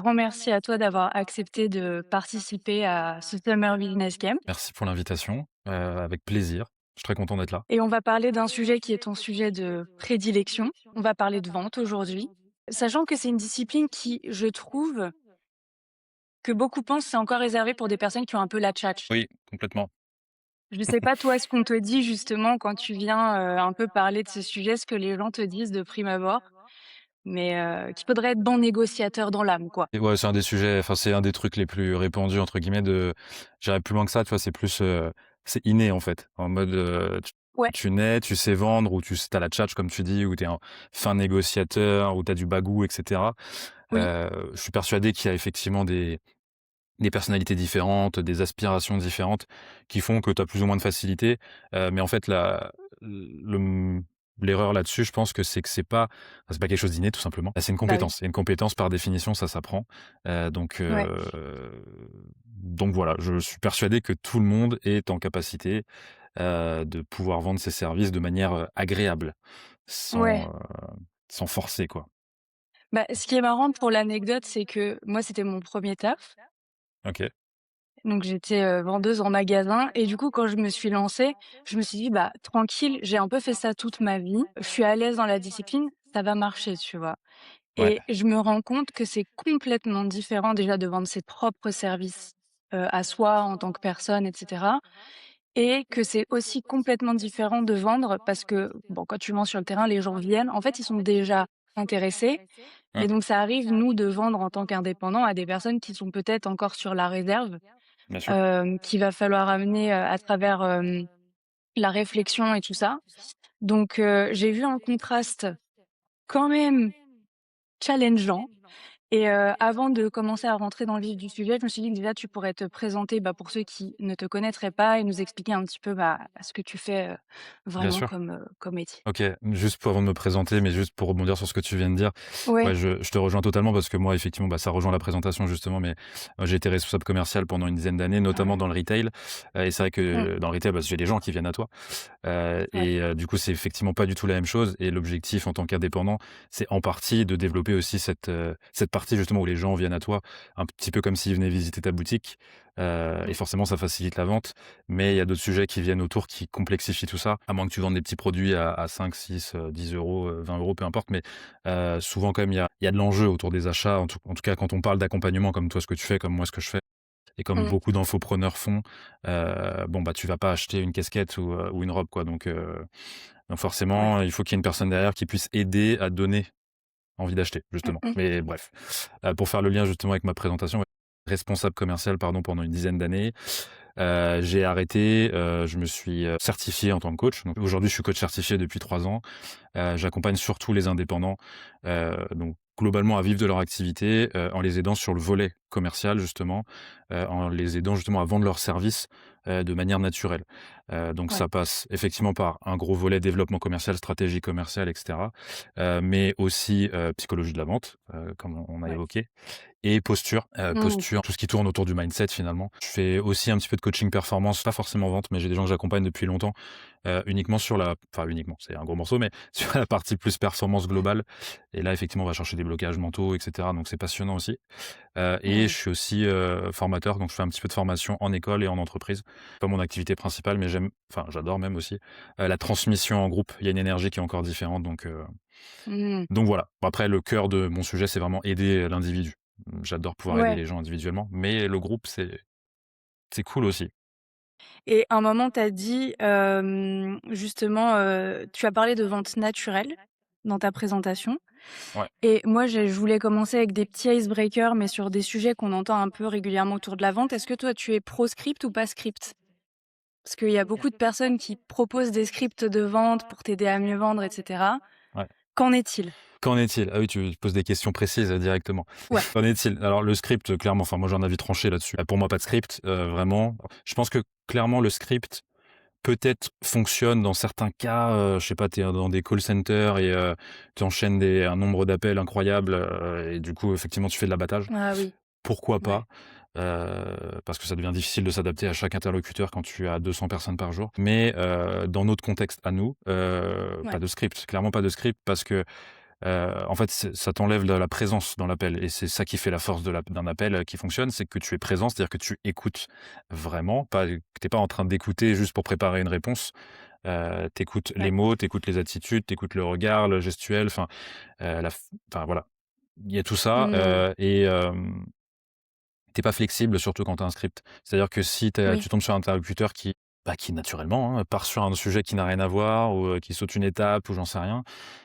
grand merci à toi d'avoir accepté de participer à ce Summer Business Camp. Merci pour l'invitation, avec plaisir. Je suis très content d'être là. Et on va parler d'un sujet qui est ton sujet de prédilection. On va parler de vente aujourd'hui. Sachant que c'est une discipline qui, je trouve, que beaucoup pensent c'est encore réservé pour des personnes qui ont un peu la tchatche. Oui, complètement. Je ne sais pas toi ce qu'on te dit justement quand tu viens un peu parler de ce sujet, ce que les gens te disent de prime abord, mais qu'il faudrait être bon négociateur dans l'âme, quoi. Et ouais, c'est un des sujets, enfin, c'est un des trucs les plus «répandus» entre guillemets de j'irais plus loin que ça, tu vois? C'est plus, c'est inné en fait. En mode, Ouais, tu nais, tu sais vendre ou tu as la tchatche comme tu dis, ou tu es un fin négociateur, ou tu as du bagou et cetera. oui, Je suis persuadé qu'il y a effectivement des personnalités différentes, des aspirations différentes qui font que tu as plus ou moins de facilité, mais en fait le mmh, l'erreur là-dessus, je pense que c'est pas c'est pas quelque chose d'inné tout simplement. C'est une bah oui, compétence et une compétence par définition ça s'apprend, ouais. donc voilà, je suis persuadé que tout le monde est en capacité, de pouvoir vendre ses services de manière, agréable, Ouais. sans forcer quoi. Bah, ce qui est marrant pour l'anecdote, c'est que moi, c'était mon premier taf. OK, Donc j'étais, vendeuse en magasin et du coup, quand je me suis lancée, je me suis dit: «Bah, tranquille, j'ai un peu fait ça toute ma vie. Je suis à l'aise dans la discipline, ça va marcher», tu vois? ouais, Et je me rends compte que c'est complètement différent déjà de vendre ses propres services, à soi en tant que personne et cetera et que c'est aussi complètement différent de vendre parce que, bon, quand tu vends sur le terrain, les gens viennent. En fait, ils sont déjà intéressés mmh, et donc ça arrive, nous, de vendre en tant qu'indépendants à des personnes qui sont peut-être encore sur la réserve, bien sûr. qu'il va falloir amener, à travers, la réflexion et tout ça. Donc j'ai vu un contraste quand même challengeant et avant de commencer à rentrer dans le vif du sujet, je me suis dit que déjà tu pourrais te présenter, bah, pour ceux qui ne te connaîtraient pas et nous expliquer un petit peu, bah, ce que tu fais, Bien vraiment sûr. comme métier. OK, juste pour avant de me présenter, mais juste pour rebondir sur ce que tu viens de dire, ouais, Ouais. je te rejoins totalement parce que moi, effectivement, bah, ça rejoint la présentation justement, mais j'ai été responsable commercial pendant une dizaine d'années, notamment dans le retail, et c'est vrai Mmh. que dans le retail, bah, j'ai des gens qui viennent à toi, Ouais. du coup, c'est effectivement pas du tout la même chose et l'objectif en tant qu'indépendant, c'est en partie de développer aussi cette partie justement où les gens viennent à toi, un petit peu comme s'ils venaient visiter ta boutique, et Mmh. forcément ça facilite la vente, mais il y a d'autres sujets qui viennent autour qui complexifient tout ça, à moins que tu vendes des petits produits à 5-6, 10 €, 20 €, peu importe, mais souvent quand même il y a de l'enjeu autour des achats, en tout cas quand on parle d'accompagnement comme toi ce que tu fais, comme moi ce que je fais et comme Mmh. beaucoup d'infopreneurs font, bon, bah, tu vas pas acheter une casquette ou une robe quoi, donc Ouais. forcément, il faut qu'il y ait une personne derrière qui puisse aider à donner envie d'acheter Mmh justement. mh. Mais bref, pour faire le lien justement avec ma présentation, ouais, responsable commercial pardon pendant une dizaine d'années. J'ai arrêté, je me suis, certifié en tant que coach. Donc aujourd'hui, je suis coach certifié depuis 3 ans. J'accompagne surtout les indépendants, donc globalement à vivre de leur activité, en les aidant sur le volet commercial justement, en les aidant justement à vendre leurs services, de manière naturelle. Donc Ouais. ça passe effectivement par un gros volet développement commercial, stratégie commerciale et cetera, mais aussi, psychologie de la vente, comme on a Ouais. évoqué et posture, Mmh. posture, tout ce qui tourne autour du mindset finalement. Je fais aussi un petit peu de coaching performance, pas forcément vente, mais j'ai des gens que j'accompagne depuis longtemps, uniquement sur la enfin uniquement, c'est un gros morceau, mais sur la partie plus performance globale et là effectivement on va chercher des blocages mentaux et cetera, donc c'est passionnant aussi, et Mmh. je suis aussi, formateur, donc je fais un petit peu de formation en école et en entreprise. C'est pas mon activité principale, mais j'adore même aussi, la transmission en groupe. Il y a une énergie qui est encore différente, Mmh. donc voilà. Bon après le cœur de mon sujet, c'est vraiment aider l'individu. J'adore pouvoir aider Ouais. les gens individuellement, mais le groupe, c'est cool aussi. Et à un moment, tu as dit, justement, tu as parlé de vente naturelle dans ta présentation Ouais. et moi, je voulais commencer avec des petits icebreakers, mais sur des sujets qu'on entend un peu régulièrement autour de la vente. Est-ce que toi, tu es pro script ou pas script? Parce qu'il y a beaucoup de personnes qui proposent des scripts de vente pour t'aider à mieux vendre et cetera. Ouais. Qu'en est-il? Qu'en est-il? Ah oui, tu poses des questions précises, directement. Ouais. Qu'en est-il? Alors le script, clairement, enfin moi j'ai un avis tranché là-dessus. Pour moi, pas de script, vraiment. Je pense que clairement le script, peut-être fonctionne dans certains cas, je sais pas, tu es dans des call centers et tu enchaînes un nombre d'appels incroyable, et du coup effectivement tu fais de l'abattage. Ah oui. Pourquoi Ouais. pas? Parce que ça devient difficile de s'adapter à chaque interlocuteur quand tu as 200 personnes par jour. Mais dans notre contexte à nous, pas Ouais. de script, clairement pas de script parce que en fait, ça t'enlève de la présence dans l'appel et c'est ça qui fait la force d'un appel, qui fonctionne, c'est que tu es présent, c'est-à-dire que tu écoutes vraiment, pas que tu es pas en train d'écouter juste pour préparer une réponse. Tu les Ouais. mots, tu les attitudes, tu le regard, le gestuel, enfin, la f enfin voilà. Il y a tout ça, Mmh. tu pas flexible, surtout quand tu as un script. C'est-à-dire que si Oui. tu tombes sur un interlocuteur qui naturellement, hein, part sur un sujet qui n'a rien à voir ou, qui saute une étape ou j'en sais rien,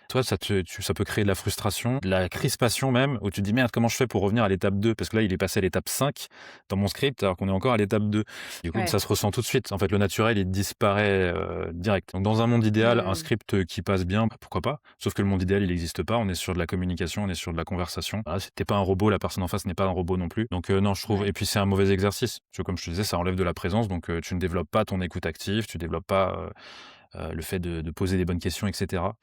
toi ça peut créer de la frustration, de la crispation même, où tu te dis: «Merde, comment je fais pour revenir à l'étape 2 Parce que là, il est passé à l'étape 5 dans mon script, alors qu'on est encore à l'étape 2. Du coup, Ouais. ça se ressent tout de suite. En fait, le naturel, il disparaît, direct. Donc dans un monde idéal, un Mmh. script, qui passe bien, bah, pourquoi pas? Sauf que le monde idéal, il n'existe pas. On est sur de la communication, on est sur de la conversation. Voilà, si tu pas un robot, la personne en face n'est pas un robot non plus. Donc non, je trouve Ouais. et puis c'est un mauvais exercice. Parce que comme je te disais, ça enlève de la présence, donc tu ne développes pas ton écoute active, tu développes pas, le fait de poser des bonnes questions et cetera.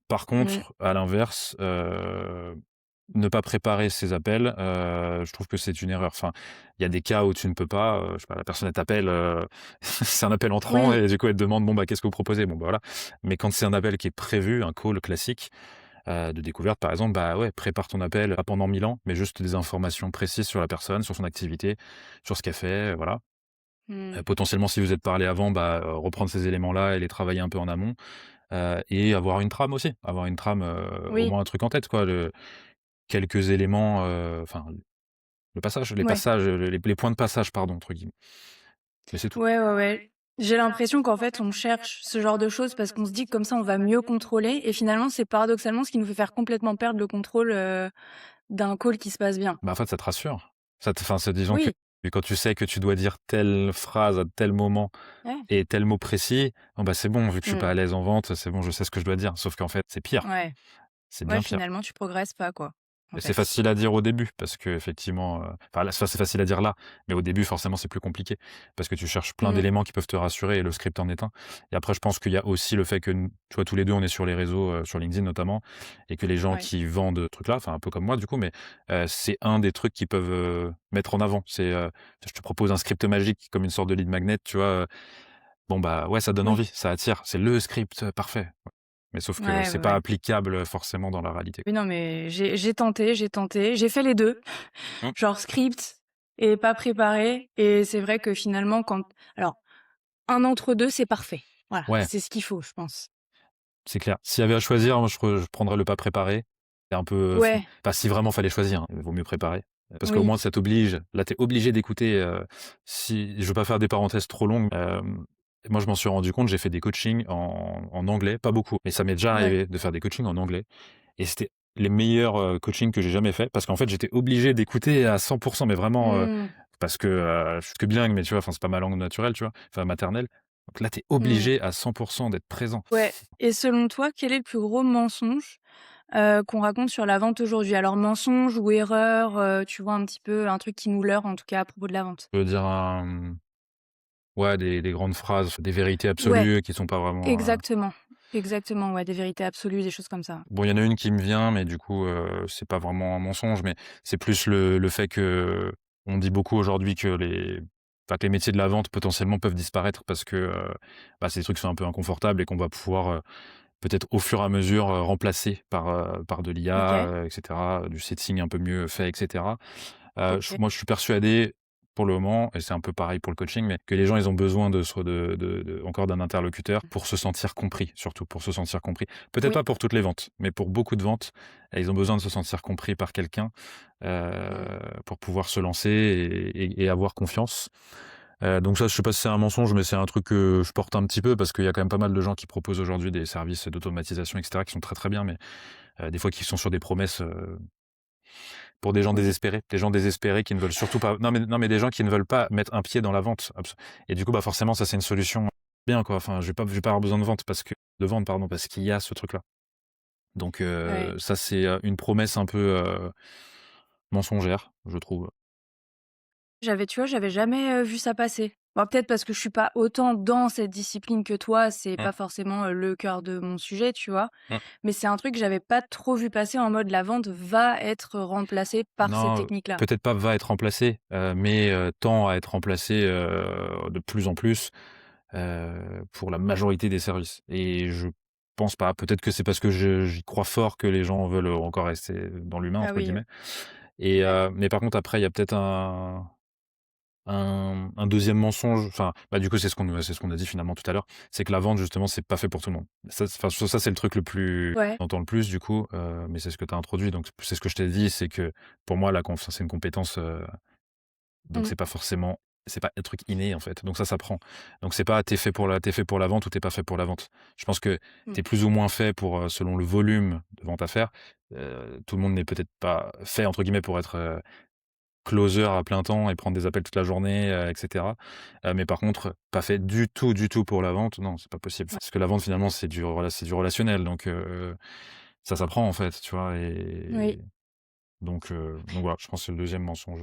Par Mmh. contre, à l'inverse, ne pas préparer ses appels, je trouve que c'est une erreur. Enfin, il y a des cas où tu ne peux pas, je sais pas, la personne elle t'appelle, c'est un appel entrant Oui. et du coup elle te demande: «Bon, bah, qu'est-ce que vous proposez?» Bon, bah, voilà. Mais quand c'est un appel qui est prévu, un call classique, de découverte par exemple, bah, ouais, prépare ton appel, pas pendant 1000 ans, mais juste des informations précises sur la personne, sur son activité, sur ce qu'elle fait, voilà. Mmh. Potentiellement si vous êtes parlé avant, bah, reprendre ces éléments-là et les travailler un peu en amont, et avoir une trame aussi. Avoir une trame, au Oui. moins un truc en tête quoi, quelques éléments, enfin les Ouais. passages, les points de passage pardon, entre guillemets. Mais c'est tout. Ouais, ouais, ouais. J'ai l'impression qu'en fait, on cherche ce genre de choses parce qu'on se dit que comme ça, on va mieux contrôler et finalement, c'est paradoxalement ce qui nous fait faire complètement perdre le contrôle, d'un call qui se passe bien. Bah, en fait, ça te rassure. C'est disons que Oui. quand tu sais que tu dois dire telle phrase à tel moment Ouais. et tel mot précis, bon, bah, c'est bon, vu que je suis pas Mmh. à l'aise en vente, c'est bon, je sais ce que je dois dire. Sauf qu'en fait, c'est pire, Ouais. c'est Ouais, bien pire. finalement, tu progresses pas, quoi, en Et c'est fait. facile à dire au début parce qu'effectivement, enfin là, ça c'est facile à dire là, mais au début forcément c'est plus compliqué parce que tu cherches plein Mmh. d'éléments qui peuvent te rassurer et le script en est un. Et après je pense qu'il y a aussi le fait que tu vois, tous les 2 on est sur les réseaux, sur LinkedIn notamment et que les gens Ouais. qui vendent, trucs là, enfin un peu comme moi du coup, mais c'est un des trucs qu'ils peuvent, mettre en avant. Je te propose un script magique comme une sorte de lead magnet, tu vois? Bon bah, ouais ça donne Oui. envie, ça attire, c'est le script, parfait. Mais sauf que Ouais, c'est ouais, pas ouais. applicable, forcément dans la réalité. Oui, non, mais j'ai tenté, j'ai tenté. J'ai fait les 2, Mmh. genre script et pas préparé et c'est vrai que finalement alors, un entre 2, c'est parfait. Voilà, Ouais. c'est ce qu'il faut, je pense. C'est clair. S'il y avait à choisir, moi je prendrais le pas préparé. C'est un peu, Ouais, enfin si vraiment fallait choisir, hein, il vaut mieux préparer. Parce qu'au oui, moins ça t'oblige là tu es obligé d'écouter, si je veux pas faire des parenthèses trop longues, moi je m'en suis rendu compte, j'ai fait des coachings en anglais, pas beaucoup, mais ça m'est déjà ouais. arrivé de faire des coachings en anglais et c'était les meilleurs, coachings que j'ai jamais fait parce qu'en fait j'étais obligé d'écouter à 100 mais vraiment, Mmh, parce que, je suis que bilingue, mais tu vois, enfin c'est pas ma langue naturelle, tu vois? Enfin maternelle. Donc là tu es mmh. obligé à 100 d'être présent. Ouais et selon toi, quel est le plus gros mensonge, qu'on raconte sur la vente aujourd'hui? Alors mensonge ou erreur, tu vois un petit peu un truc qui nous leurre en tout cas à propos de la vente? Je veux dire ouais, des grandes phrases, des vérités Ouais, absolues qui sont pas vraiment, exactement. Exactement, ouais, des vérités absolues, des choses comme ça. bon, il y en a une qui me vient, mais du coup, c'est pas vraiment un mensonge, mais c'est plus le fait que on dit beaucoup aujourd'hui que les métiers de la vente potentiellement peuvent disparaître parce que, bah, ces trucs sont un peu inconfortables et qu'on va pouvoir, peut-être au fur et à mesure, remplacer par de l'IA, OK, et cetera, du setting un peu mieux fait et cetera. OK. Moi, je suis persuadé, pour le moment, et c'est un peu pareil pour le coaching, mais que les gens, ils ont besoin encore d'un interlocuteur pour se sentir compris, surtout pour se sentir compris. Peut-être Oui. pas pour toutes les ventes, mais pour beaucoup de ventes, ils ont besoin de se sentir compris par quelqu'un, Mmh. pour pouvoir se lancer et avoir confiance. Donc ça, je sais pas si c'est un mensonge, mais c'est un truc que je porte un petit peu parce qu'il y a quand même pas mal de gens qui proposent aujourd'hui des services d'automatisation et cetera, qui sont très, très bien, mais des fois qui sont sur des promesses, pour Oui. des gens désespérés qui ne veulent surtout pas non, mais des gens qui ne veulent pas mettre un pied dans la vente et du coup, bah, forcément, ça, c'est une solution bien, quoi. Enfin, je vais pas avoir besoin de vente, pardon, parce qu'il y a ce truc-là. Donc Ouais. ça, c'est, une promesse un peu, mensongère, je trouve. Tu vois, j'avais jamais, vu ça passer. Bon, peut-être parce que je suis pas autant dans cette discipline que toi, c'est Mmh, pas forcément, le cœur de mon sujet, tu vois? mmh. Mais c'est un truc que j'avais pas trop vu passer en mode la vente va être remplacée par cette Non, technique-là. peut-être pas va être remplacé, mais tend à être remplacé, de plus en plus, pour la majorité des services et je pense pas. Peut-être que c'est parce que j'y crois fort que les gens veulent encore rester dans «l'humain» Ah entre oui, guillemets et ouais. mais par contre après il y a peut-être un 2e mensonge, enfin, bah, du coup c'est ce qu'on a dit finalement tout à l'heure, c'est que la vente justement c'est pas fait pour tout le monde. Ça c'est le truc le plus Ouais. qu'on entend le plus du coup, mais c'est ce que tu as introduit donc c'est ce que je t'ai dit, c'est que pour moi la confiance c'est une compétence, donc Mmh. c'est pas un truc inné en fait, donc ça s'apprend. Donc c'est pas tu fait pour la vente ou tu pas fait pour la vente. Je pense que Mmh. tu es plus ou moins fait pour, selon le volume de vente à faire. Tout le monde n'est peut-être pas fait entre guillemets pour être, closer à plein temps et prendre des appels toute la journée, et cetera. Mais par contre, pas fait du tout pour la vente, non, c'est pas possible. Ouais. Parce que la vente finalement c'est du relationnel donc ça s'apprend en fait, tu vois? Oui. Et donc voilà, je pense que c'est le 2e mensonge,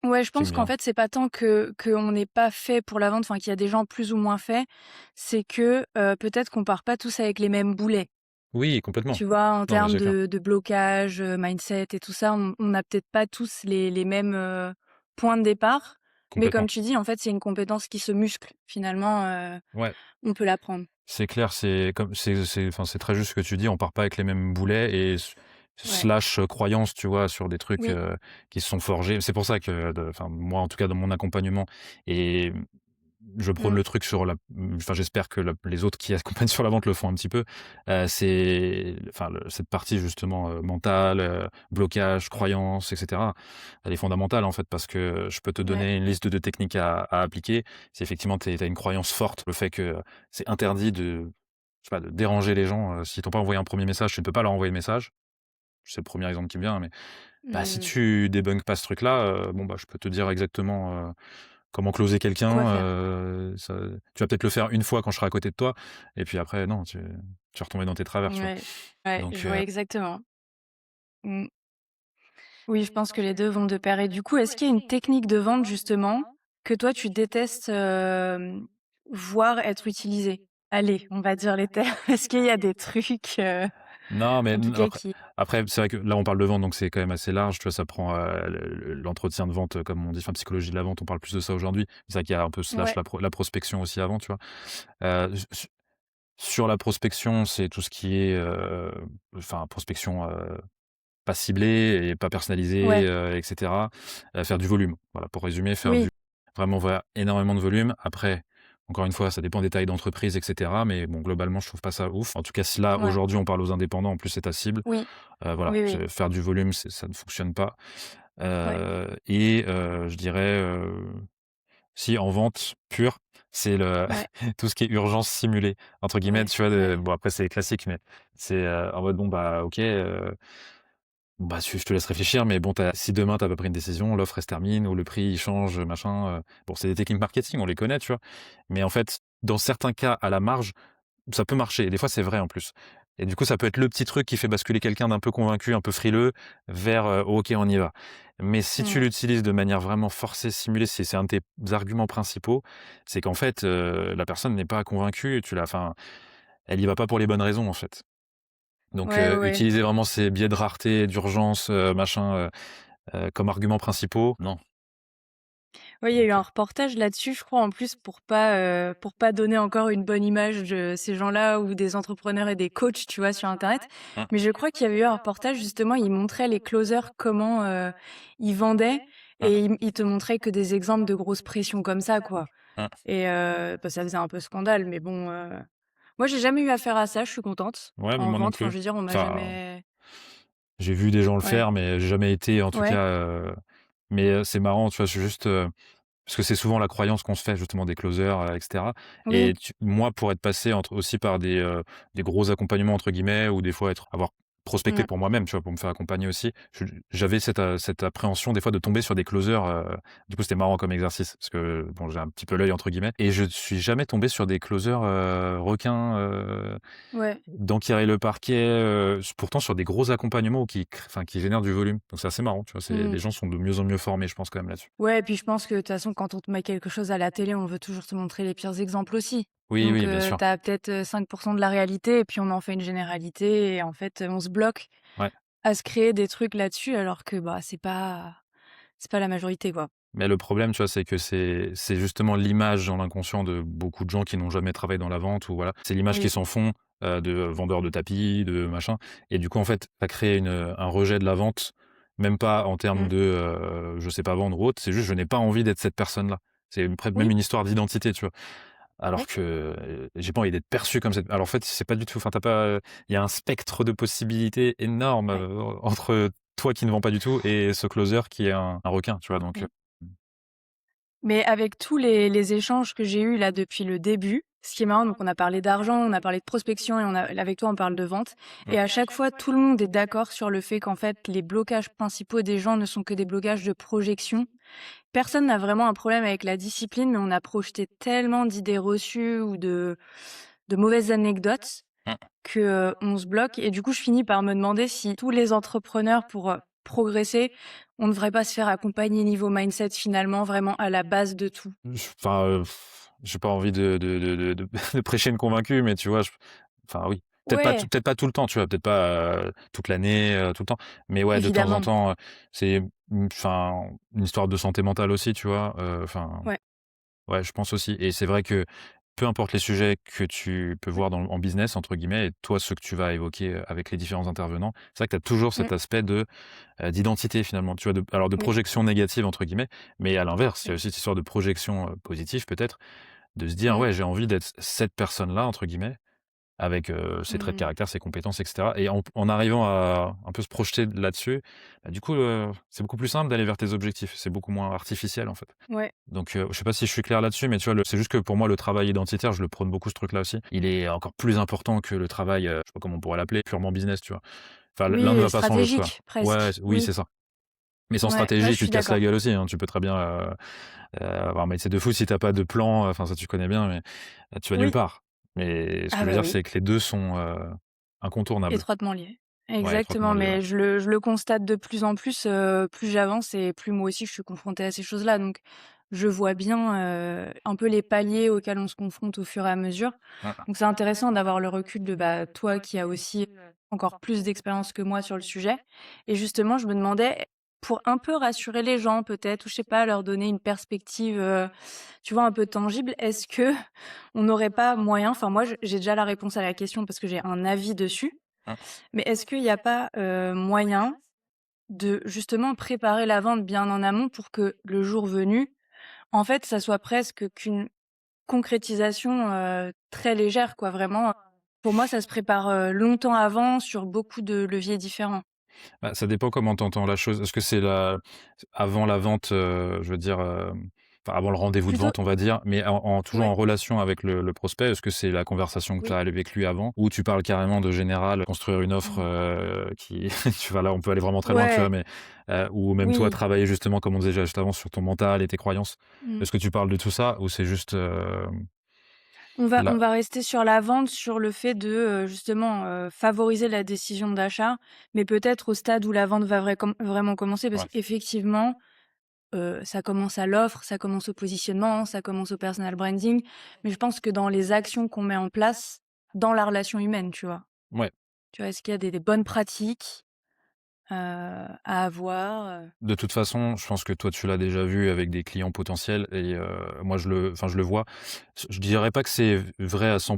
Ouais, je qui me pense qu'en vient. fait, c'est pas tant que qu'on n'est pas fait pour la vente, enfin qu'il y a des gens plus ou moins faits, c'est que, peut-être qu'on part pas tous avec les mêmes boulets. Oui, complètement. Tu vois? En Non, mais termes c'est clair. de blocage, mindset et tout ça, on n'a peut-être pas tous les mêmes, points de départ. Mais comme Complètement. tu dis, en fait, c'est une compétence qui se muscle. Finalement, Ouais, on peut l'apprendre. c'est clair, c'est très juste ce que tu dis, on part pas avec les mêmes boulets et Ouais. slash, croyances, tu vois? Sur des trucs, Oui. qui se sont forgés. C'est pour ça que enfin, moi, en tout cas, dans mon accompagnement et je prône Mmh. le truc sur enfin, j'espère que les autres qui accompagnent sur la vente le font un petit peu. C'est enfin, cette partie justement, mentale, blocage, croyances et cetera, elle est fondamentale, en fait, parce que je peux te Ouais. donner une liste de techniques à appliquer. Si effectivement tu as une croyance forte, le fait que c'est interdit je sais pas, de déranger les gens, s'ils t'ont pas envoyé un premier message, tu ne peux pas leur envoyer de message. C'est le premier exemple qui me vient, mais bah, si Mmh. tu débunkes pas ce truc-là, bon, bah, je peux te dire exactement, comment closer Quoi quelqu'un, faire? ça tu vas peut-être le faire une fois quand je serai à côté de toi et puis après non, tu vas retomber dans tes travers, tu vois? Ouais. Ouais, Donc je vois exactement. Mmh. Oui, je pense que les 2 vont de pair et du coup, est-ce qu'il y a une technique de vente justement que toi tu détestes, voir être utilisée? Allez, on va dire les termes. Est-ce qu'il y a des trucs, non, mais en tout n cas qui après c'est vrai que là on parle de vente donc c'est quand même assez large, tu vois? Ça prend, l'entretien de vente, comme on dit, enfin psychologie de la vente, on parle plus de ça aujourd'hui. C'est vrai qu'il y a un peu slash ouais, la prospection aussi avant, tu vois? Sur la prospection, c'est tout ce qui est, enfin prospection, pas ciblée et pas personnalisée, ouais, et cetera. Faire du volume. Voilà, pour résumer, faire oui, du vraiment voilà, énormément de volume. Après, encore une fois, ça dépend des tailles d'entreprise et cetera, mais bon, globalement, je trouve pas ça ouf. En tout cas, si là, ouais, aujourd'hui, on parle aux indépendants, en plus, c'est ta cible, oui, voilà, oui, oui, c'est faire du volume, ça ne fonctionne pas. ouais, Je dirais, si en vente pure, c'est le ouais, tout ce qui est «urgence simulée» entre guillemets, ouais, tu vois? De ouais, bon après c'est classique, mais c'est, en mode bon bah OK, bon bah je te laisse réfléchir, mais bon si demain tu as pas pris une décision, l'offre elle se termine ou le prix il change, machin, bon c'est des techniques marketing, on les connaît, tu vois? Mais en fait, dans certains cas à la marge, ça peut marcher et des fois c'est vrai en plus et du coup ça peut être le petit truc qui fait basculer quelqu'un d'un peu convaincu, un peu frileux vers, «OK on y va». Mais si tu mmh, l'utilises de manière vraiment forcée, simulée, c'est un de tes arguments principaux, c'est qu'en fait, la personne n'est pas convaincue, enfin, elle y va pas pour les bonnes raisons en fait. Donc ouais, ouais, ouais. utiliser vraiment ces biais de rareté, d'urgence, machin, comme arguments principaux, non. Ouais, il y a eu Donc un reportage là-dessus, je crois, en plus pour pas donner encore une bonne image de ces gens-là ou des entrepreneurs et des coachs, tu vois, sur internet. mmh, Mais je crois qu'il y avait eu un reportage justement, ils montraient les closers comment, ils vendaient mmh, et ils te montraient que des exemples de grosses pressions comme ça, quoi mmh. et bah, ça faisait un peu scandale mais bon, moi j'ai jamais eu affaire à ça, je suis contente. Ouais, mais En moi non vente, enfin plus. je veux dire, on m'a Enfin, jamais j'ai vu des gens le ouais, faire, mais j'ai jamais été en tout ouais, cas, mais c'est marrant, tu vois? C'est juste, parce que c'est souvent la croyance qu'on se fait justement des closers, et cetera oui, et moi pour être passé aussi par des «gros accompagnements» entre guillemets ou des fois avoir prospecté mmh, pour moi-même, tu vois? Pour me faire accompagner aussi, j'avais cette appréhension des fois de tomber sur des closers, du coup c'était marrant comme exercice parce que bon, j'ai un petit peu «l'œil» entre guillemets et je suis jamais tombé sur des closers, requins, ouais, d'enquérir le parquet, pourtant sur des gros accompagnements ou enfin qui génèrent du volume. Donc c'est assez marrant, tu vois? mmh. Les gens sont de mieux en mieux formés, je pense quand même là-dessus. Ouais et puis je pense que de toute façon quand on te met quelque chose à la télé, on veut toujours te montrer les pires exemples aussi. Oui, Donc oui, bien sûr. tu as peut-être, 5 de la réalité et puis on en fait une généralité et en fait, on se bloque Ouais. à se créer des trucs là-dessus alors que, bah, c'est pas la majorité, quoi. Mais le problème, tu vois, c'est que c'est justement l'image dans l'inconscient de beaucoup de gens qui n'ont jamais travaillé dans la vente ou voilà. C'est l'image qu'ils Oui, s'en font de vendeurs de tapis, de machin et du coup, en fait, ça crée un rejet de la vente, même pas en termes Mmh. de, je sais pas vendre ou autre, c'est juste je n'ai pas envie d'être cette personne-là. C'est presque même Oui, une histoire d'identité, tu vois? Alors oui, que, j'ai pas envie d'être perçu comme cette alors en fait, c'est pas du tout enfin, tu pas, il y a un spectre de possibilités énorme, ouais, entre toi qui ne vends pas du tout et ce closer qui est un requin, tu vois? Donc, oui. Mais avec tous les échanges que j'ai eus là depuis le début, ce qui est marrant, donc on a parlé d'argent, on a parlé de prospection et on a avec toi on parle de vente mmh, et à chaque fois tout le monde est d'accord sur le fait qu'en fait les blocages principaux des gens ne sont que des blocages de projection. Personne n'a vraiment un problème avec la discipline, mais on a projeté tellement d'idées reçues ou de mauvaises anecdotes mmh. que, on se bloque et du coup, je finis par me demander si tous les entrepreneurs pour, progresser, on ne devrait pas se faire accompagner niveau mindset finalement, vraiment à la base de tout. Enfin, j'ai pas envie de de prêcher une convaincue, mais tu vois, enfin oui, Ouais, peut-être pas tout le temps, tu vois? Peut-être pas, toute l'année, tout le temps, mais ouais, de temps en évidemment. temps, c'est, enfin, une histoire de santé mentale aussi, tu vois? Enfin, Ouais. ouais, je pense aussi et c'est vrai que peu importe les sujets que tu peux Mmh, voir en «business» entre guillemets et toi, ceux que tu vas évoquer, avec les différents intervenants, c'est vrai que tu as toujours mmh, cet aspect de, d'identité finalement, tu vois? De oui, «projection négative» entre guillemets, mais à l'inverse, il y a oui. aussi cette histoire de projection, positive peut-être, de se dire: Mmh, «Ouais, j'ai envie d'être cette personne-là» entre guillemets, avec, ses traits de mmh, caractère, ses compétences et cetera et en arrivant à un peu se projeter là-dessus, bah, du coup, c'est beaucoup plus simple d'aller vers tes objectifs. C'est beaucoup moins artificiel en fait. ouais. Donc, je sais pas si je suis clair là-dessus, mais tu vois, c'est juste que pour moi, le travail identitaire, je le prône beaucoup ce truc-là aussi. Il est encore plus important que le travail, je sais pas comment on pourrait l'appeler, purement business, tu vois? Enfin, l'un Oui, ne va pas sans l'autre, quoi. stratégique Ouais, presque. oui, Oui. c'est ça. Mais sans Ouais, ouais, stratégie, je tu suis te casses la d'accord. gueule aussi, hein. Tu peux très bien, avoir un métier de fou si tu pas de plan, enfin ça tu connais bien, mais tu vas nulle Oui. part. Mais ce que Ah je veux bah dire, oui. c'est que les 2 sont, incontournables. Étroitement liés. Ouais, Exactement, étroitement liés, ouais. mais je le constate de plus en plus, plus j'avance et plus moi aussi je suis confrontée à ces choses-là, donc je vois bien, un peu les paliers auxquels on se confronte au fur et à mesure. Mmh. Donc c'est intéressant d'avoir le recul de, bah, toi qui as aussi encore plus d'expérience que moi sur le sujet et justement je me demandais, pour un peu rassurer les gens peut-être ou je sais pas, leur donner une perspective, tu vois, un peu tangible, est-ce que on n'aurait pas moyen enfin moi j'ai déjà la réponse à la question parce que j'ai un avis dessus, Mmh. mais est-ce qu'il n'y a pas, moyen de justement préparer la vente bien en amont pour que le jour venu, en fait, ça soit presque qu'une concrétisation, très légère quoi, vraiment, pour moi ça se prépare, longtemps avant sur beaucoup de leviers différents. Bah, ça dépend comment tu entends la chose. Est-ce que c'est avant la vente, je veux dire, enfin avant le rendez-vous de Plutôt vente, on va dire, mais toujours ouais, en relation avec le prospect? Est-ce que c'est la conversation que tu oui. as avec lui avant? Ou tu parles carrément de général, construire une offre, Mmh. qui tu vois, là, on peut aller vraiment très loin, tu vois? Ouais, Mais, ou même toi, oui. travailler justement, comme on disait juste avant, sur ton mental et tes croyances. Mmh. Est-ce que tu parles de tout ça ou c'est juste, On là va rester sur la vente, sur le fait de, justement, favoriser la décision d'achat, mais peut-être au stade où la vente va vraiment commencer parce ouais. qu'effectivement, ça commence à l'offre, ça commence au positionnement, ça commence au personal branding, mais je pense que dans les actions qu'on met en place, dans la relation humaine, tu vois? Ouais. Tu vois, est-ce qu'il y a des bonnes pratiques, à avoir, De toute façon, je pense que toi, tu l'as déjà vu avec des clients potentiels et moi, je le vois. Je dirais pas que c'est vrai à 100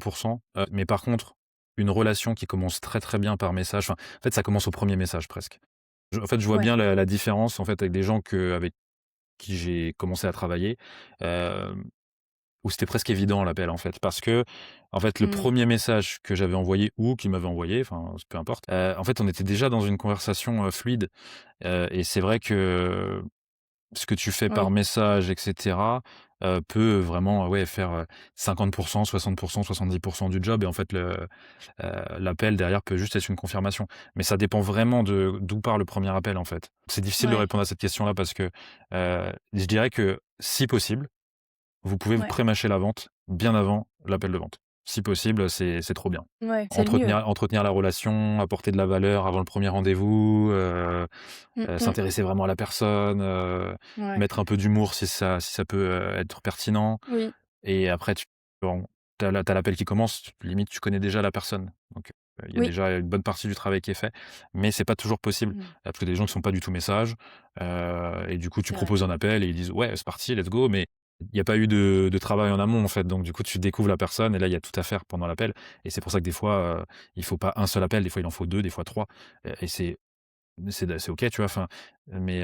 mais par contre, une relation qui commence très, très bien par message, enfin, en fait, ça commence au premier message presque. En fait, je vois Ouais. bien la différence, en fait, avec des gens avec qui j'ai commencé à travailler, où c'était presque évident l'appel, en fait. Parce que, en fait, le Mmh. premier message que j'avais envoyé ou qu'il m'avait envoyé, enfin, peu importe, en fait, on était déjà dans une conversation, fluide, et c'est vrai que ce que tu fais par Oui. message et cetera, peut vraiment, ouais, faire, 50 60 70 du job et en fait l'appel derrière peut juste être une confirmation. Mais ça dépend vraiment de d'où part le premier appel, en fait. C'est difficile de Ouais. répondre à cette question-là parce que, je dirais que si possible, vous pouvez Ouais. pré-mâcher la vente bien avant l'appel de vente. Si possible, c'est trop bien. Ouais, c'est le mieux. Entretenir la relation, apporter de la valeur avant le premier rendez-vous, Mmh mh. s'intéresser vraiment à la personne, Ouais. mettre un peu d'humour si ça peut, être pertinent Oui. et après bon, tu l'appel qui commence, limite tu connais déjà la personne. Donc, il y a Oui. déjà une bonne partie du travail qui est fait, mais c'est pas toujours possible. Mmh. Parce que des gens qui sont pas du tout messages, et du coup tu C'est vrai. proposes un appel et ils disent: «Ouais, c'est parti, let's go», mais il y a pas eu de travail en amont, en fait, donc du coup, tu découvres la personne et là, il y a tout à faire pendant l'appel et c'est pour ça que des fois, il faut pas un seul appel, des fois, il en faut 2, des fois 3 et c'est OK, tu vois? Enfin, mais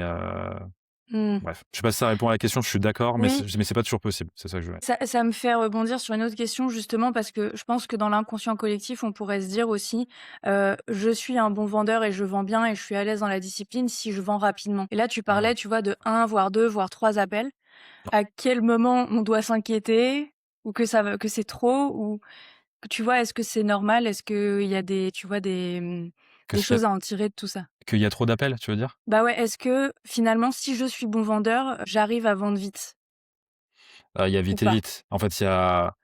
Mmh. bref. Je sais pas si ça répond à la question, je suis d'accord, mais Oui. c'est pas toujours possible, c'est ça que je veux dire. Ça me fait rebondir sur une autre question justement parce que je pense que dans l'inconscient collectif, on pourrait se dire aussi, «Je suis un bon vendeur et je vends bien et je suis à l'aise dans la discipline si je vends rapidement». Et là, tu Mmh. parlais, tu vois, de un voire 2 voire 3 appels. À quel moment on doit s'inquiéter ou que c'est trop ou tu vois, est-ce que c'est normal? Est-ce qu'il y a des tu vois, Que des s'il y a choses à en tirer de tout ça? qu'il y a trop d'appels, tu veux dire? Bah, ouais, est-ce que finalement, si je suis bon vendeur, j'arrive à vendre vite Il y a ou vite et pas? vite. En fait, il y a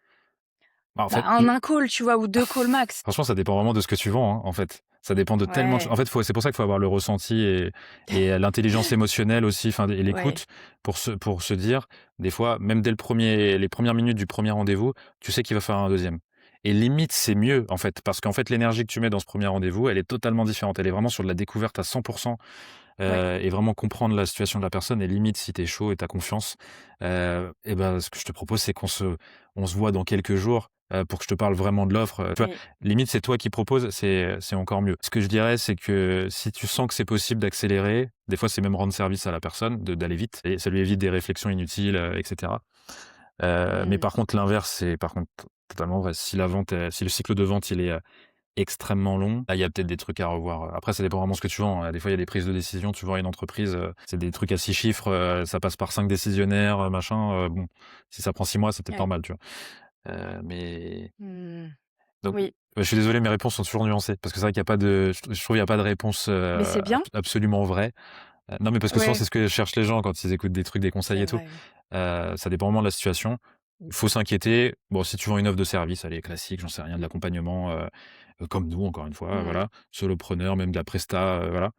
bah, en Bah, fait, en un call, tu vois? Ou 2 calls max. franchement, ça dépend vraiment de ce que tu vends, hein, en fait. Ça dépend de tellement de ch en Ouais, fait, c'est pour ça qu'il faut avoir le ressenti et l'intelligence émotionnelle aussi, enfin et ouais, l'écoute pour se dire, des fois, même dès les premières minutes du premier rendez-vous, tu sais qu'il va falloir un deuxième et limite, c'est mieux, en fait, parce qu'en fait, l'énergie que tu mets dans ce premier rendez-vous, elle est totalement différente. Elle est vraiment sur de la découverte à 100 ouais. et vraiment comprendre la situation de la personne et limite si tu es chaud et tu as confiance, et ben, ce que je te propose, c'est on se voit dans quelques jours, pour que je te parle vraiment de l'offre, tu vois? Oui. Limite, c'est toi qui proposes, c'est encore mieux. Ce que je dirais, c'est que si tu sens que c'est possible d'accélérer, des fois, c'est même rendre service à la personne, d'aller vite et ça lui évite des réflexions inutiles, et cetera. Mais Mmh. par contre, l'inverse, c'est par contre totalement vrai. Si le cycle de vente, il est, extrêmement long. Là, il y a peut-être des trucs à revoir. Après, ça dépend vraiment ce que tu vends. Des fois, il y a des prises de décision. Tu vends une entreprise, c'est des trucs à 6 chiffres, ça passe par 5 décisionnaires, machin, bon, si ça prend 6 mois, c'est peut-être Ouais. normal, tu vois? Mais Mmh. donc, Oui, je suis désolé, mes réponses sont toujours nuancées parce que c'est vrai qu'il y a pas de je trouve il y a pas de réponse, mais c'est bien. absolument vraie. Non, mais parce que souvent, c'est Ouais, ce que cherchent les gens quand ils écoutent des trucs, des conseils c'est et tout. vrai, oui. Ça dépend vraiment de la situation. Il faut s'inquiéter. Bon, si tu vends une offre de service, allez, classique, j'en sais rien, de l'accompagnement, comme nous, encore une fois, Mmh. voilà. Solopreneur, même de la presta, voilà.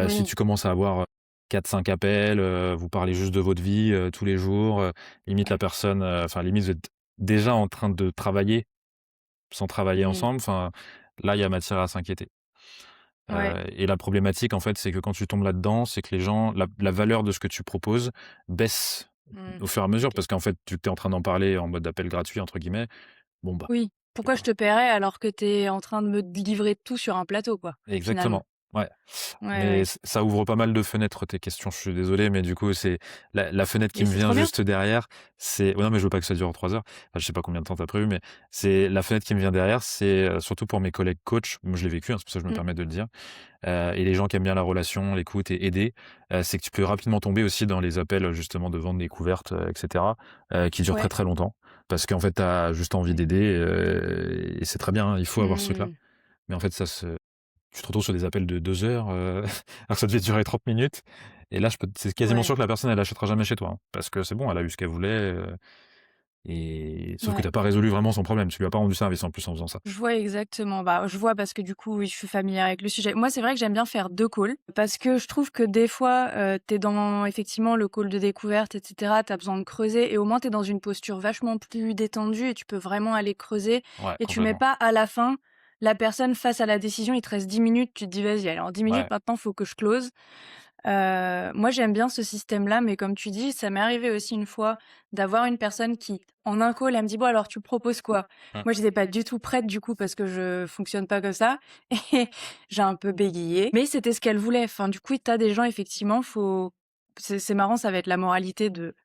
Si Oui, tu commences à avoir, 4-5 appels, vous parlez juste de votre vie, tous les jours, limite la ouais. personne, enfin limite vous êtes déjà en train de travailler, sans travailler Mmh. ensemble, enfin, là, il y a matière à s'inquiéter. Ouais. Et la problématique, en fait, c'est que quand tu tombes là-dedans, c'est que les gens la valeur de ce que tu proposes baisse Mmh. au fur et à mesure OK. parce qu'en fait, tu es en train d'en parler en mode «appel gratuit» entre guillemets, bon, bah, Oui. tu Pourquoi je te paierais alors que tu es en train de me livrer tout sur un plateau, quoi, finalement? exactement, ouais. Ouais, Mais ouais. ça ouvre pas mal de fenêtres tes questions, je suis désolé, mais du coup, c'est la fenêtre qui Mais me c'est vient trop bien. juste derrière, c'est ouais, non, mais je veux pas que ça dure 3 heures. Enfin, je sais pas combien de temps tu as prévu, mais c'est la fenêtre qui me vient derrière, c'est, surtout pour mes collègues coachs, moi je l'ai vécu, hein, c'est pour ça que je me Mmh. permets de le dire. Et les gens qui aiment bien la relation, l'écoute et aider, c'est que tu peux rapidement tomber aussi dans les appels, justement de vente découverte, et cetera, qui durent très, Ouais. très longtemps. Parce qu'en fait, tu as juste envie Ouais. d'aider, et c'est très bien, hein, il faut avoir ce truc-là. Mmh. Mais en fait, tu te retrouves sur des appels de 2 heures, alors que ça devait durer 30 minutes et là, c'est quasiment sûr Ouais. que la personne, elle achètera jamais chez toi, hein, parce que c'est bon, elle a eu ce qu'elle voulait, et sauf que tu Ouais. as pas résolu vraiment son problème. Tu lui as pas rendu service en plus en faisant ça. Je vois exactement. Bah, je vois parce que du coup, oui, je suis familière avec le sujet. Moi, c'est vrai que j'aime bien faire 2 calls parce que je trouve que des fois, tu es dans effectivement le call de découverte et cetera, tu as besoin de creuser et au moins tu es dans une posture vachement plus détendue et tu peux vraiment aller creuser Ouais, et tu mets complètement. pas à la fin la personne face à la décision, il te reste 10 minutes, tu te dis: «Vas-y, allez, en 10 minutes Ouais. maintenant, faut que je close». Moi, j'aime bien ce système-là, mais comme tu dis, ça m'est arrivé aussi une fois d'avoir une personne qui, en un call, elle me dit: «Bon alors tu proposes quoi?» Mmh. Moi, j'étais pas du tout prête du coup parce que je fonctionne pas comme ça et j'ai un peu bégayé, mais c'était ce qu'elle voulait. Enfin, du coup, tu as des gens effectivement, faut c'est marrant, ça va être la moralité de